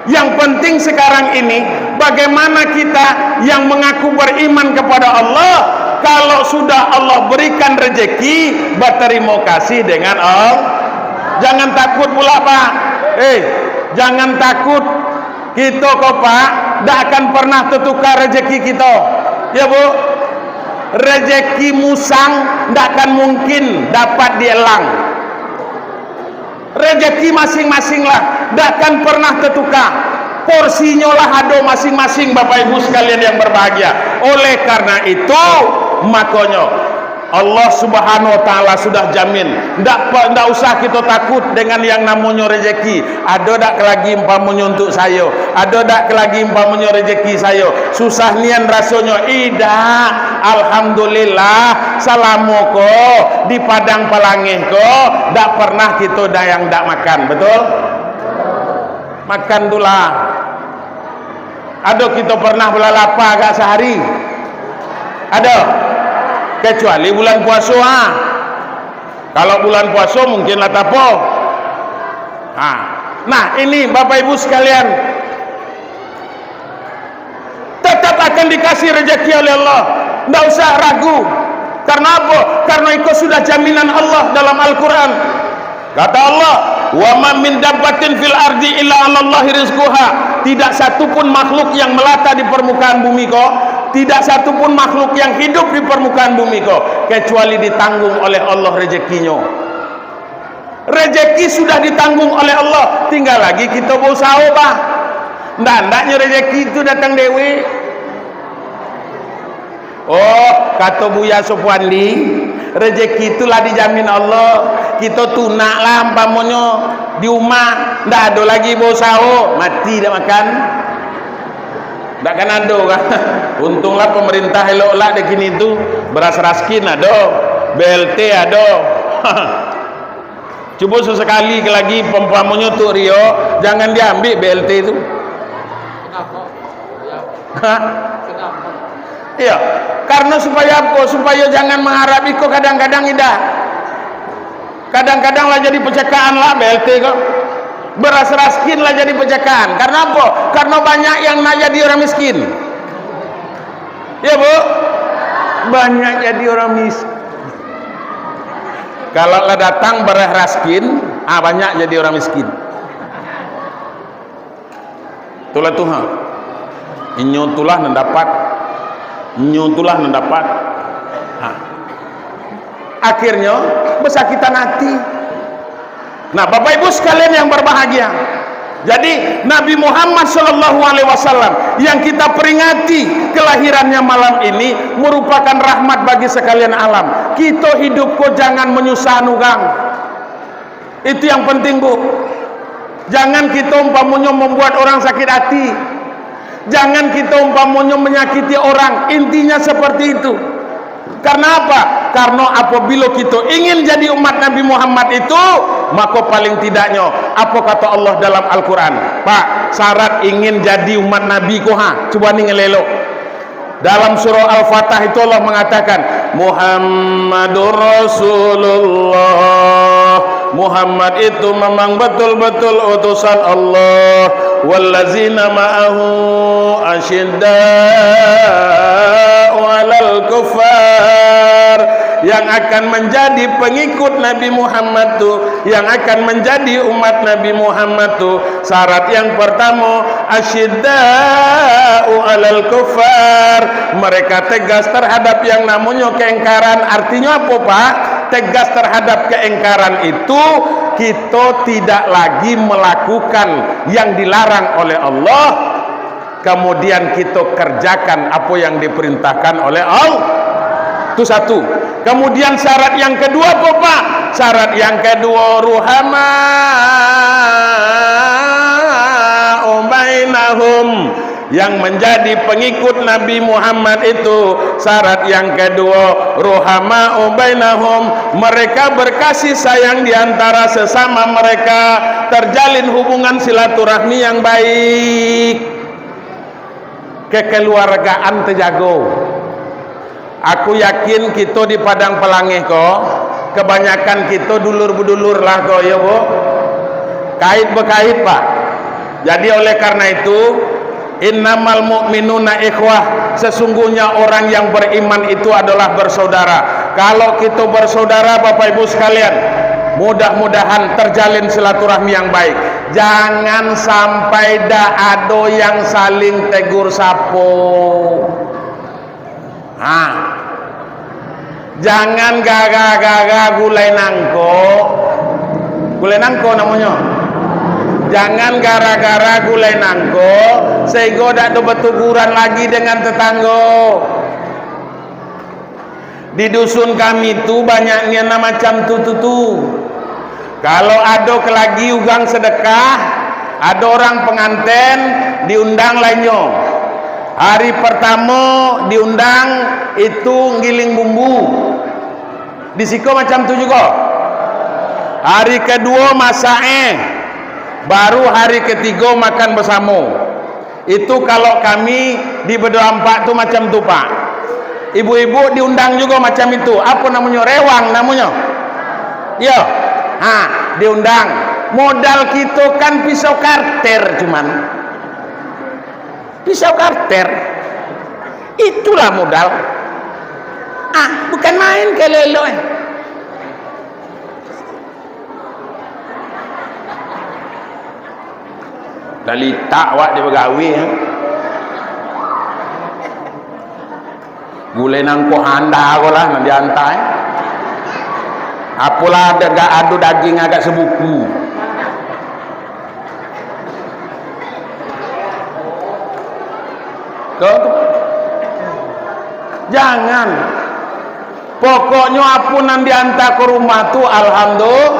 yang penting sekarang ini bagaimana kita yang mengaku beriman kepada Allah, kalau sudah Allah berikan rezeki, berterima kasih dengan Allah. Jangan takut pula, Pak. Jangan takut. Kita kok, Pak, tidak akan pernah tertukar rezeki kita. Ya, Bu. Rezeki musang tidak akan mungkin dapat dielang. Rezeki masing-masing lah, tidak akan pernah tertukar. porsinya lah ada masing-masing Bapak Ibu sekalian yang berbahagia. Oleh karena itu makanya Allah Subhanahu wa taala sudah jamin, ndak usah kita takut dengan yang namanya rezeki. Ada dak lagi umpamanya untuk saya, ada dak lagi umpamanya rezeki saya. Susah nian rasanya ida. Alhamdulillah salamu ko di padang palangeh ko dak pernah kita dak yang dak makan, betul? Makan tulah. Ada kita pernah belalapa agak sehari? Ada? Kecuali bulan puasa. Kalau bulan puasa mungkin lah tapo. Nah ini Bapak Ibu sekalian, tetap akan dikasih rezeki oleh Allah. Tidak usah ragu. Karena apa? Karena itu sudah jaminan Allah dalam Al-Quran. Kata Allah, wa ma min dabbatin fil ardi illa 'alallahi rizquha. Tidak satupun makhluk yang melata di permukaan bumi kok, tidak satupun makhluk yang hidup di permukaan bumi kok, kecuali ditanggung oleh Allah rezekinya. Rezeki sudah ditanggung oleh Allah, tinggal lagi kita berusaha bah. Ndaknya rezeki itu datang dewe. Oh, kata Buya Sopwandi, rezeki itulah dijamin Allah. Kita tunak lah umpamanya di rumah, ndak ada lagi berusaha, mati dah makan. Tak kan ada kan. Untunglah pemerintah eloklah dek kini tu, beras raskin ada, BLT ada. Cuba sesekali lagi pempamunya tu Rio, jangan diambil BLT itu. Kenapa? Kenapa? Iya, karena supaya apa? Supaya jangan mengharap iko kadang-kadang idah. Kadang-kadang lah jadi percakapan lah BLT kok. Beras raskin lah jadi pecakan. Karena apa? Karena banyak yang nak jadi orang miskin. Ya Bu, banyak jadi orang miskin. Kalau lah datang beras raskin, banyak jadi orang miskin. Itulah Tuhan. Inyotulah mendapat, inyotulah mendapat. Akhirnya bersakitan hati. Nah, Bapak Ibu sekalian yang berbahagia, jadi Nabi Muhammad SAW yang kita peringati kelahirannya malam ini merupakan rahmat bagi sekalian alam. Kita hidup kok jangan menyusah nugang. Itu yang penting Bu. Jangan kita umpamanya membuat orang sakit hati. Jangan kita umpamanya menyakiti orang. Intinya seperti itu. Karena apa? Karena apabila kita ingin jadi umat Nabi Muhammad itu, maka paling tidaknya apa kata Allah dalam Al-Quran? Pak, syarat ingin jadi umat Nabi ko coba nih ngelelok. Dalam surah Al-Fatah itu Allah mengatakan Muhammadur Rasulullah. Muhammad itu memang betul-betul utusan Allah. Wallazina ma'ahu asyidda'u 'alal kuffar. Yang akan menjadi pengikut Nabi Muhammad tuh, yang akan menjadi umat Nabi Muhammad tuh, syarat yang pertama asyidda'u 'alal kuffar. Mereka tegas terhadap yang namanya keingkaran. Artinya apa Pak? Tegas terhadap keingkaran itu kita tidak lagi melakukan yang dilarang oleh Allah, kemudian kita kerjakan apa yang diperintahkan oleh Allah. Itu satu. Kemudian syarat yang kedua apa Pak? Syarat yang kedua ruhama bainahum. Yang menjadi pengikut Nabi Muhammad itu syarat yang kedua ruhama bainahum. Mereka berkasih sayang di antara sesama mereka, terjalin hubungan silaturahmi yang baik, kekeluargaan terjaga. Aku yakin kita di Padang Pelangeh kok kebanyakan kita dulur-bedulur lah kok ya Bu, kait berkait Pak. Jadi oleh karena itu innamal mu'minuna ikhwah, sesungguhnya orang yang beriman itu adalah bersaudara. Kalau kita bersaudara Bapak Ibu sekalian, mudah-mudahan terjalin silaturahmi yang baik. Jangan sampai ada yang saling tegur sapo. Jangan gaga-gaga gulai nangko. Gulai nangko namanya. Jangan gara-gara gulai nangko sehingga dak do bertuguran lagi dengan tetangga. Di dusun kami tu banyaknya macam tu. Kalau ada kelagi ugang sedekah, ada orang pengantin diundang lainnya. Hari pertama diundang itu ngiling bumbu. Di siko macam tu juga. Hari kedua masak baru hari ketiga makan bersama. Itu kalau kami di Bedua Empat tu macam tu Pak. Ibu-ibu diundang juga macam itu. Apa namanya? Rewang namanya. Ya. Diundang. Modal kita kan pisau karter cuman. Pisau karter. Itulah modal. Bukan main kelelo. Dari tak wak dia bergawe gulai nangko anda lah nanti antai apalah adu daging agak sebuku jangan pokoknya apunan diantar ke rumah tu alhamdulillah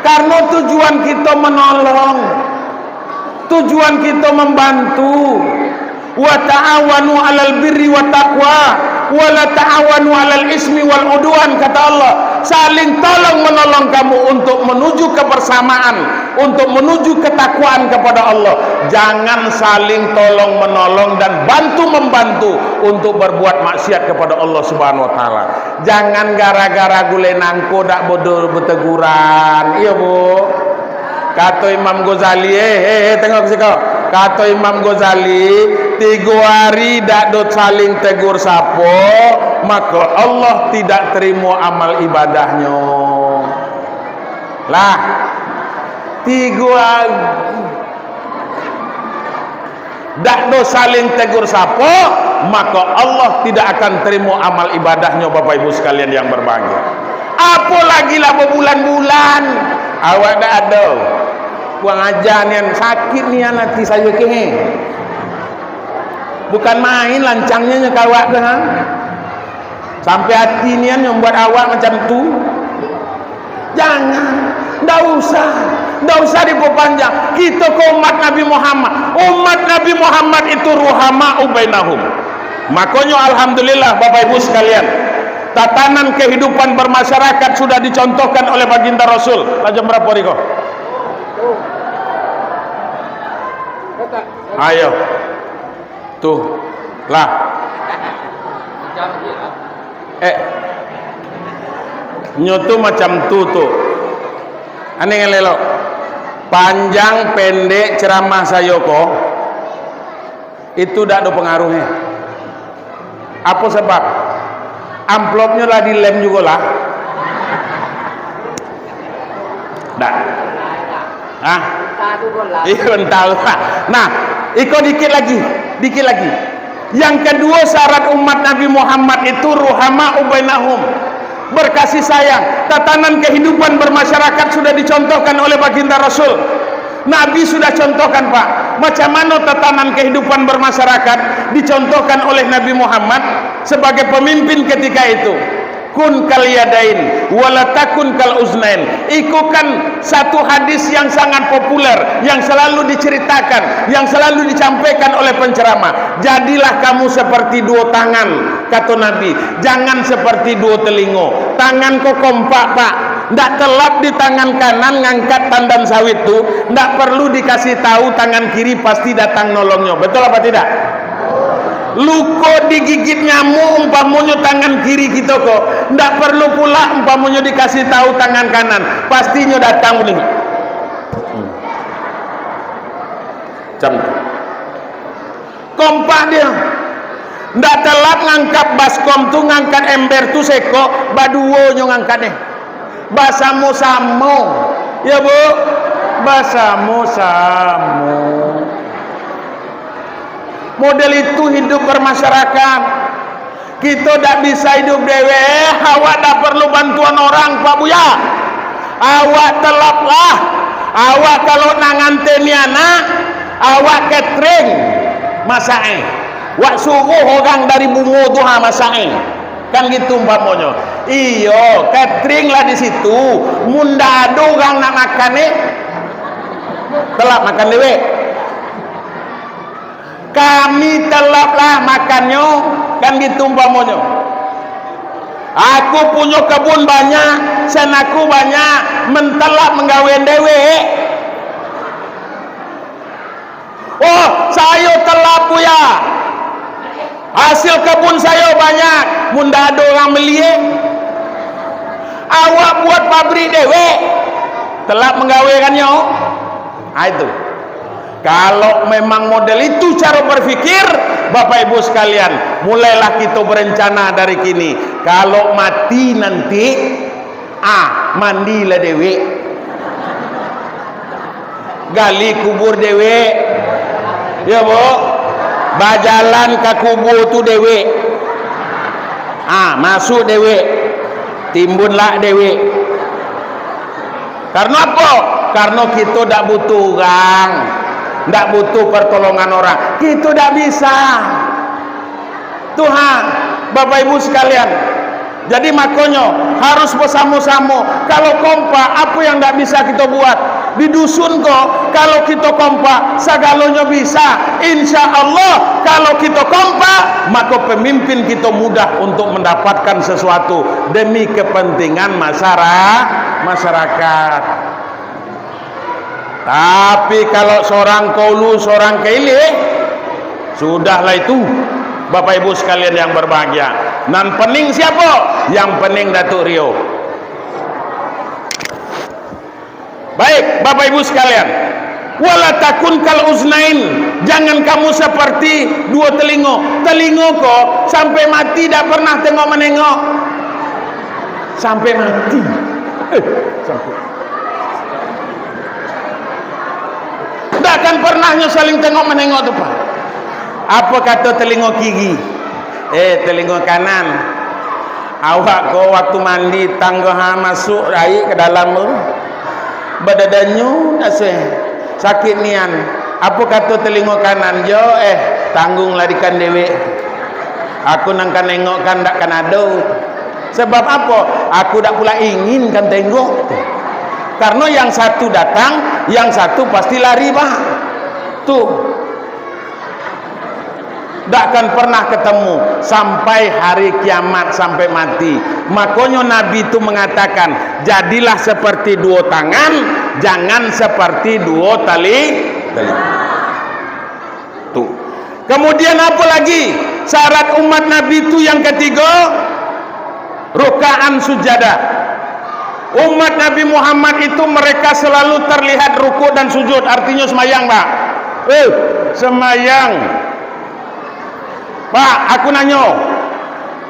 karena tujuan kita menolong, tujuan kita membantu. Wa ta'awanu 'alal birri wat taqwa wa la ta'awanu 'alal ismi wal udwan, kata Allah. Saling tolong menolong kamu untuk menuju kebersamaan, untuk menuju ketakwaan kepada Allah. Jangan saling tolong menolong dan bantu membantu untuk berbuat maksiat kepada Allah Subhanahu wa taala. Jangan gara-gara gulai nangko dak bodoh berteguran. Iya, Bu. Kata Imam Ghazali, tengok siko. Kata Imam Ghazali, 3 hari dak dot saling tegur sapo, maka Allah tidak terima amal ibadahnya. Lah, 3 hari dak dot saling tegur sapo, maka Allah tidak akan terima amal ibadahnya. Bapak Ibu sekalian yang berbahagia. Apalagi lah berbulan-bulan awak dak ada. Buang aja nian sakit nian hati saya ke. Bukan main lancangnya nyekawak ke sampai hati nian yang buat awak macam tu. Jangan, ndak usah diperpanjang. Kita ke umat Nabi Muhammad itu ruhama ubainahum. Makanya alhamdulillah Bapak Ibu sekalian, tatanan kehidupan bermasyarakat sudah dicontohkan oleh baginda Rasul. Jam berapa Riko? Ayo tuh lah nyoto macam tu aneh ngelelo panjang pendek ceramah sayoko itu tidak ada pengaruhnya. Apa sebab? Amplopnya lah dilem juga lah. Dah. Iya tahu. Nah, ikut dikit lagi. Yang kedua syarat umat Nabi Muhammad itu ruhama ubainahum, berkasih sayang. Tatanan kehidupan bermasyarakat sudah dicontohkan oleh baginda Rasul. Nabi sudah contohkan Pak, macam mana tatanan kehidupan bermasyarakat dicontohkan oleh Nabi Muhammad sebagai pemimpin ketika itu. Kun kal yadain wala takun kal uznain. Itu kan satu hadis yang sangat populer, yang selalu diceritakan, yang selalu disampaikan oleh penceramah. Jadilah kamu seperti 2 tangan, kata Nabi. Jangan seperti 2 telinga. Tangan kau kompak Pak. Ndak telap di tangan kanan ngangkat tandan sawit tu, ndak perlu dikasih tahu tangan kiri pasti datang nolongnya. Betul apa tidak? Luko digigit nyamuk umpamanya tangan kiri kita kok ndak perlu pula umpamanya dikasih tahu tangan kanan pastinya datang bening. Jam kompak dia ndak telat ngangkat baskom tu ngangkat ember tu seko baduo nyo ngangkat basamu samo ya Bu, basamu samo. Model itu hidup bermasyarakat. Kita tak bisa hidup dewe. Awak tak perlu bantuan orang Pak Buya. Awak telaplah. Awak kalau nangante ni anak, awak catering masae. Wak suruh orang dari Bungo tu masae. Kan gitu umpamanya. Iyo, catering lah di situ. Munda ada orang nak makan telap makan dewe. Kami telap lah makannya. Kan gitu umpamanya. Aku punya kebun banyak, senaku banyak, mentelap menggawen dewe. Oh, saya telap ya. Hasil kebun saya banyak, munda ada orang beli. Awak buat pabrik dewe, telap menggawekannya. Itu. Kalau memang model itu cara berpikir, Bapak Ibu sekalian, mulailah kita berencana dari kini. Kalau mati nanti, mandilah dewe, gali kubur dewe, ya bu, bajalan ke kubur tu dewe, masuk dewe, timbunlah dewe. Karena apa? Karena kita tak butuh orang, tak butuh pertolongan orang, kita tak bisa. Tuhan, Bapak Ibu sekalian, jadi makanya harus bersama-sama. Kalau kompak, apa yang tak bisa kita buat? Di dusun kok, kalau kita kompak, segalanya bisa. Insya Allah, kalau kita kompak, maka pemimpin kita mudah untuk mendapatkan sesuatu demi kepentingan masyarakat. Tapi kalau seorang kaulu, seorang keilih, sudahlah itu, Bapak Ibu sekalian yang berbahagia. Dan pening siapa? Yang pening Datuk Rio. Baik, Bapak Ibu sekalian, wala takun kal uznain, jangan kamu seperti dua telinga. Telinga kok sampai mati tak pernah tengok menengok. Sampai mati. Sampai. Tak akan pernahnya saling tengok menengok tu Pak. Apa kata telinga kiri? Telinga kanan. Awak kau waktu mandi tangga masuk air ke dalam tu. Badadanyu sakit nian. Apa kata telinga kanan? Jo tanggung larikan dewe. Aku nangkan nengokkan tak kan ada. Sebab apa? Aku tak pula ingin kan tengok. Karena yang satu datang, yang satu pasti lari Pak. Tuh. Tak akan pernah ketemu sampai hari kiamat, sampai mati. Makanya Nabi itu mengatakan, jadilah seperti dua tangan, jangan seperti dua tali. Tuh. Kemudian apa lagi? Syarat umat Nabi itu yang ketiga, rukaan sujadah. Umat Nabi Muhammad itu mereka selalu terlihat rukuk dan sujud, artinya semayang Pak. Semayang Pak, aku nanya,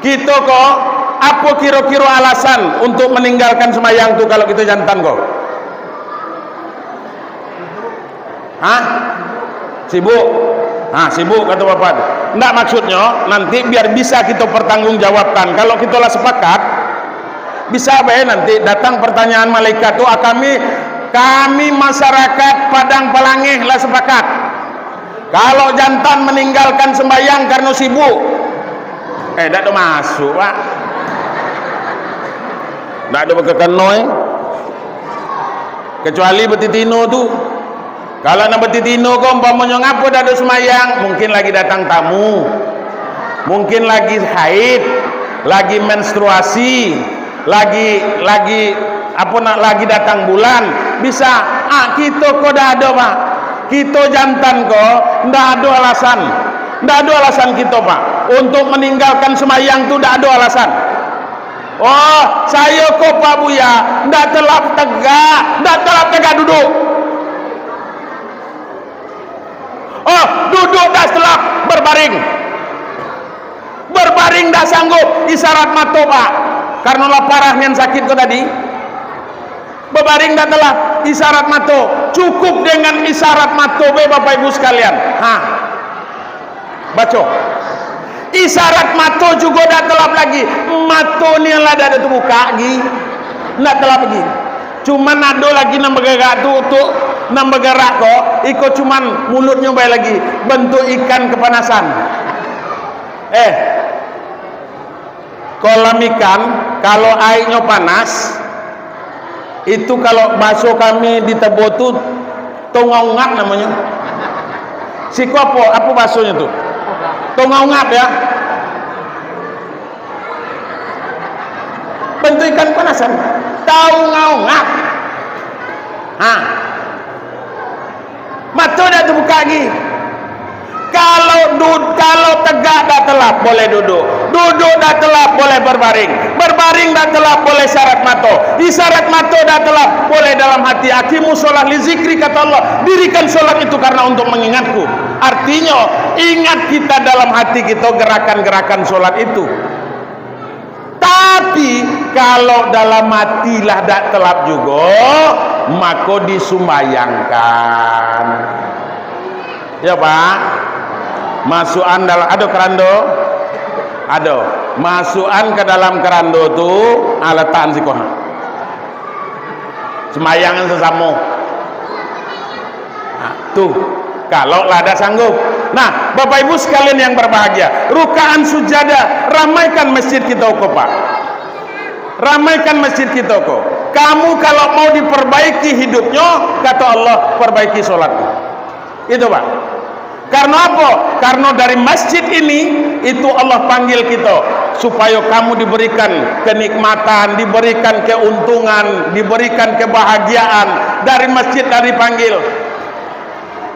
kita kok apa kira-kira alasan untuk meninggalkan semayang tu kalau kita jantan kok? Sibuk? Sibuk kata Bapak. Enggak, maksudnya nanti biar bisa kita pertanggungjawabkan. Kalau kita lah sepakat, bisa nanti datang pertanyaan malaikat tu, kami masyarakat Padang Palangeh lah sepakat. Kalau jantan meninggalkan sembahyang karena sibuk, tak ada masuk Pak. Tak ada berkekenoi. Kecuali betitino tu. Kalau nak betitino kau umpamanya ngapo tak ada sembahyang, mungkin lagi datang tamu, mungkin lagi haid, lagi menstruasi, lagi datang bulan, bisa. Kita kok dah ada Pak. Kita jantan kok ndak ada alasan kita Pak untuk meninggalkan semayang tu, ndak ada alasan. Oh, saya kok Pak Buya ndak telap tegak duduk. Oh, duduk dah telap, berbaring dah sanggup, isyarat mata Pak, karena laparah yang sakit kok tadi. Berbaring dah telap, isyarat mata, cukup dengan isyarat mata Bapak Ibu sekalian. Baca isyarat mata juga dah telap lagi, mata ni lah dah ada buka lagi, nak telap lagi. cuman ada lagi nang bergerak tu nang bergerak kok ikut cuman mulutnya baik lagi bentuk ikan kepanasan. Kolam ikan kalau airnya panas itu, kalau bakso kami di Tebo tu tongaungap namanya. Siku apa baksonya tu? Tongaungap ya. Bentuk ikan panasan. Tongaungap. Mata dah terbuka lagi. Kalau tegak dah telap boleh duduk dah telap boleh berbaring dah telap boleh isyarat mata, isyarat mata dah telap boleh dalam hati. Aqimu sholat li zikri, kata Allah, dirikan sholat itu karena untuk mengingatku. Artinya ingat kita dalam hati kita gerakan-gerakan sholat itu. Tapi kalau dalam hati lah dak telap juga, maka disumbayangkan. Ya Pak, masukan dalam kerando, masukan ke dalam kerando tu alatan si koha. Semayangan sesama. Tuh, kalau lada sanggup. Nah, Bapak Ibu sekalian yang berbahagia, rukaan sujadah, ramaikan masjid kita kok Pak. Ramaikan masjid kita kok. Kamu kalau mau diperbaiki hidupnya, kata Allah, perbaiki sholatmu. Itu Pak. Karena apa? Karena dari masjid ini itu Allah panggil kita supaya kamu diberikan kenikmatan, diberikan keuntungan, diberikan kebahagiaan. Dari masjid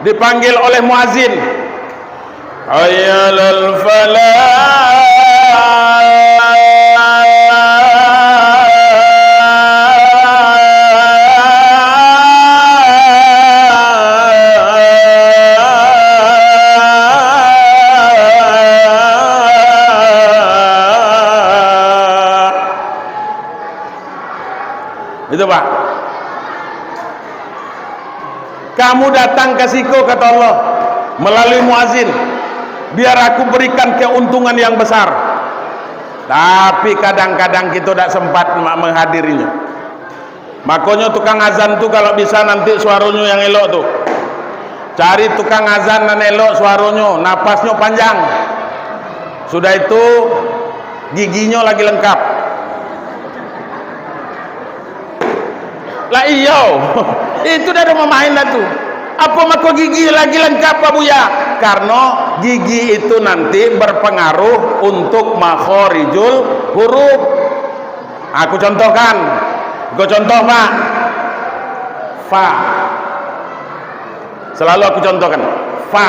dipanggil oleh muazin, hayyalal falah. Itu Pak. Kamu datang ke siku, kata Allah, melalui muazin, biar aku berikan keuntungan yang besar. Tapi kadang-kadang kita tidak sempat menghadirinya. Makanya tukang azan tu kalau bisa nanti suaranya yang elok tu. Cari tukang azan yang elok suaranya, napasnya panjang. Sudah itu giginya lagi lengkap. Lah iyo, itu dah ada memain dah tu. Apa maka gigi lagi lengkap Pak Buya? Karena gigi itu nanti berpengaruh untuk makhorijul huruf. Aku contohkan, contoh Pak. Fa. Selalu aku contohkan. Fa.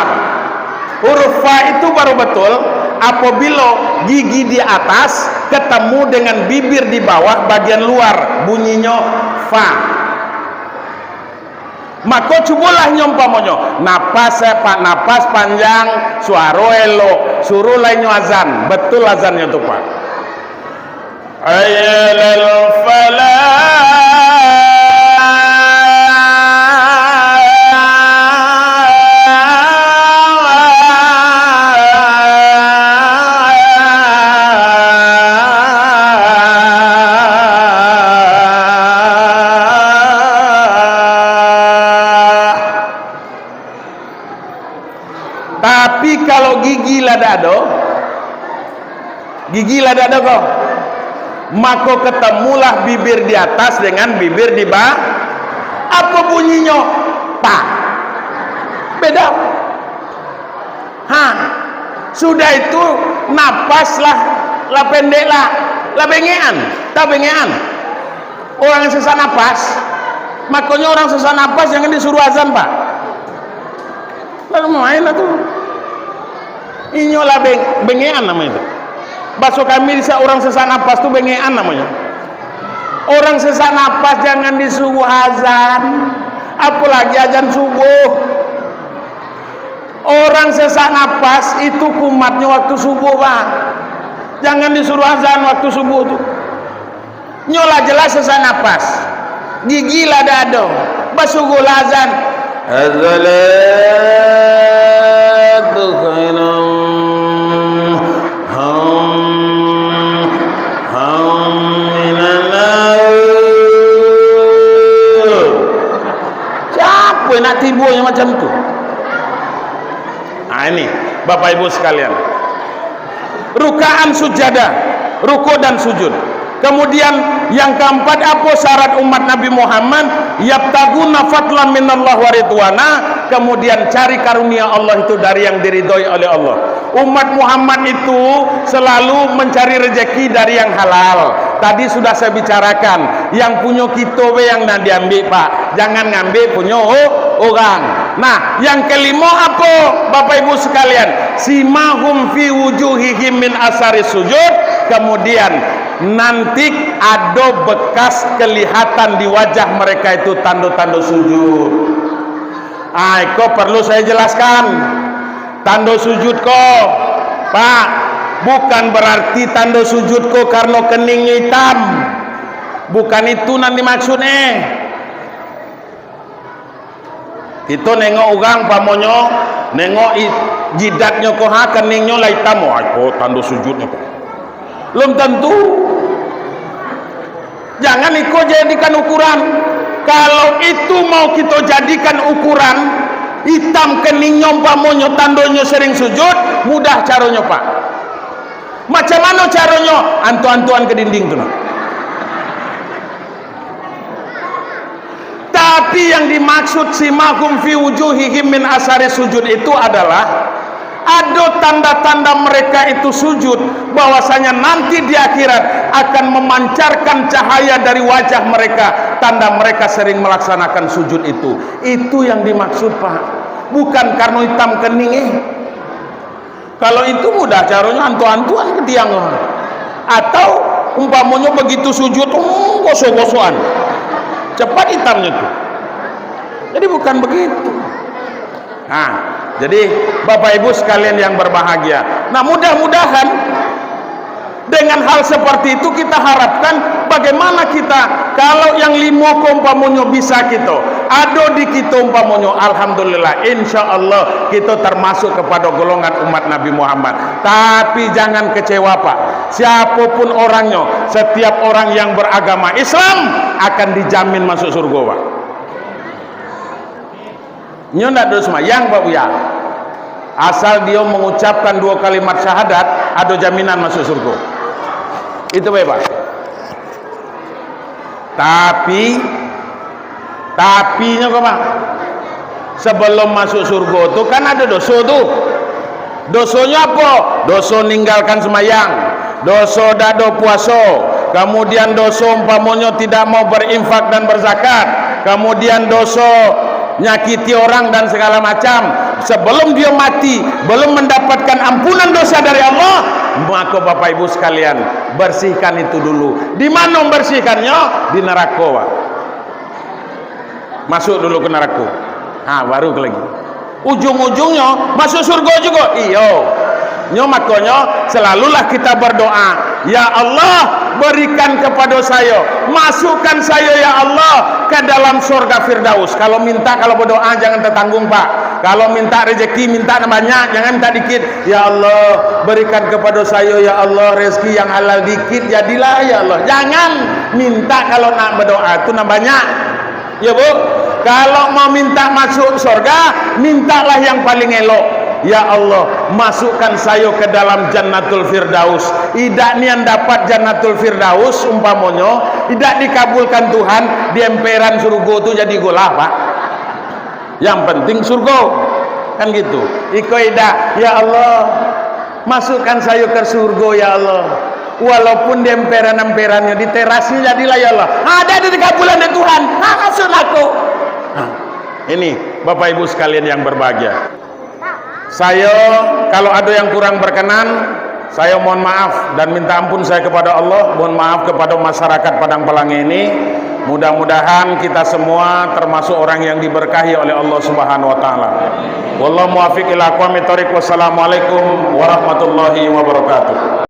Huruf fa itu baru betul apabila gigi di atas ketemu dengan bibir di bawah bagian luar, bunyinya fa. Maka cubalah nyompamanya napas Pak, napas panjang, suara elok, suruh lainnya azan, betul azannya tuh Pak. Ayyalal falah. Tapi kalau gigi lada ada kok, maka ketemulah bibir di atas dengan bibir di bawah. Apa bunyinya? Pa. Beda. Sudah itu napaslah, lah pendek lah bengean, tak bengean. Orang yang sesak napas, makanya orang sesak napas jangan disuruh azan Pak. Lalu main lah tuh. Inyolah bengean namanya itu. Bakso kami bisa orang sesak napas tuh bengean namanya. Orang sesak napas jangan disuruh azan, apalagi azan subuh. Orang sesak napas itu kumatnya waktu subuh Pak. Jangan disuruh azan waktu subuh tuh. Nyolah jelas sesak napas. Gigi lah ada. Basuh azan. Azalatu khainam. nak tibunya macam tu. Nah ini Bapak Ibu sekalian, rukaan sujadah, ruku dan sujud. Kemudian yang keempat, apa syarat umat Nabi Muhammad? Yabtaguna fadlan minallah wa ridwana. Kemudian cari karunia Allah itu dari yang diridhoi oleh Allah. Umat Muhammad itu selalu mencari rezeki dari yang halal. Tadi sudah saya bicarakan, yang punya kita yang nak diambil Pak, jangan ngambil punya orang. Nah, yang kelima apa Bapak Ibu sekalian? Simahum fi wujuhihim min asari sujud. Kemudian nanti ada bekas kelihatan di wajah mereka itu tanda-tanda sujud. Kok perlu saya jelaskan tanda sujud kok Pak, bukan berarti tanda sujud kok karena keningnya hitam, bukan itu nanti maksudnya. Kita nengok orang pamonyo, nengok jidatnya kok keningnya lah hitam, kok tanda sujudnya kok belum tentu. Jangan ikut jadikan ukuran. Kalau itu mau kita jadikan ukuran, hitam keningnya pamonyo tandonya sering sujud, mudah caranya Pak. Macam mana caranya? Antu-antuan ke dinding tuh. Tapi yang dimaksud simahum fi wujuhihim min asari sujud itu adalah ada tanda-tanda mereka itu sujud, bahwasanya nanti di akhirat akan memancarkan cahaya dari wajah mereka, tanda mereka sering melaksanakan sujud itu. Itu yang dimaksud Pak, bukan karena hitam kening. Kalau itu mudah caranya, antu-antuan ke tiang, atau umpamanya begitu sujud gosok-gosokan cepat hitamnya tuh. Jadi bukan begitu. Nah, jadi Bapak Ibu sekalian yang berbahagia, nah mudah-mudahan dengan hal seperti itu kita harapkan bagaimana kita, kalau yang lima umpamonyo bisa kita ada di kita umpamonyo, alhamdulillah, insya Allah kita termasuk kepada golongan umat Nabi Muhammad. Tapi jangan kecewa Pak, siapapun orangnya, setiap orang yang beragama Islam akan dijamin masuk surga Pak. Nyo ndak ada semayang Pak Buya, asal dia mengucapkan 2 kalimat syahadat, ada jaminan masuk surga. Itu Pak. Tapinya kok Pak, sebelum masuk surga itu kan ada dosa tuh. Dosanya apa? Dosa ninggalkan semayang, dosa dado puasa, kemudian dosa umpamanya tidak mau berinfak dan berzakat, kemudian dosa nyakiti orang dan segala macam. Sebelum dia mati belum mendapatkan ampunan dosa dari Allah, maka Bapak Ibu sekalian bersihkan itu dulu. Di mana membersihkannya? Di neraka Pak. Masuk dulu ke neraka, baru lagi ujung-ujungnya masuk surga juga. Makanya selalulah kita berdoa, ya Allah berikan kepada saya, masukkan saya ya Allah ke dalam surga Firdaus. Kalau minta, kalau berdoa jangan tertanggung Pak. Kalau minta rezeki, minta banyak, jangan minta dikit. Ya Allah berikan kepada saya ya Allah rezeki yang halal dikit, jadilah ya Allah. Jangan minta kalau nak berdoa itu nak banyak ya Bu. Kalau mau minta masuk surga, mintalah yang paling elok. Ya Allah masukkan saya ke dalam Jannatul Firdaus. Idak nian dapat Jannatul Firdaus umpamonyo, idak dikabulkan Tuhan di emperan surga itu jadi golah Pak. Yang penting surga kan gitu. Iko idak, ya Allah masukkan saya ke surga ya Allah, walaupun di emperan-emperannya, di terasnya jadilah ya Allah. Ada di kabulan Tuhan, masuk aku. Ini Bapak Ibu sekalian yang berbahagia, saya kalau ada yang kurang berkenan, saya mohon maaf dan minta ampun saya kepada Allah, mohon maaf kepada masyarakat Padang Pelangi ini. Mudah-mudahan kita semua termasuk orang yang diberkahi oleh Allah Subhanahu wa taala. Wallahu muwaffiq ila aqwamit thoriq. Wassalamualaikum warahmatullahi wabarakatuh.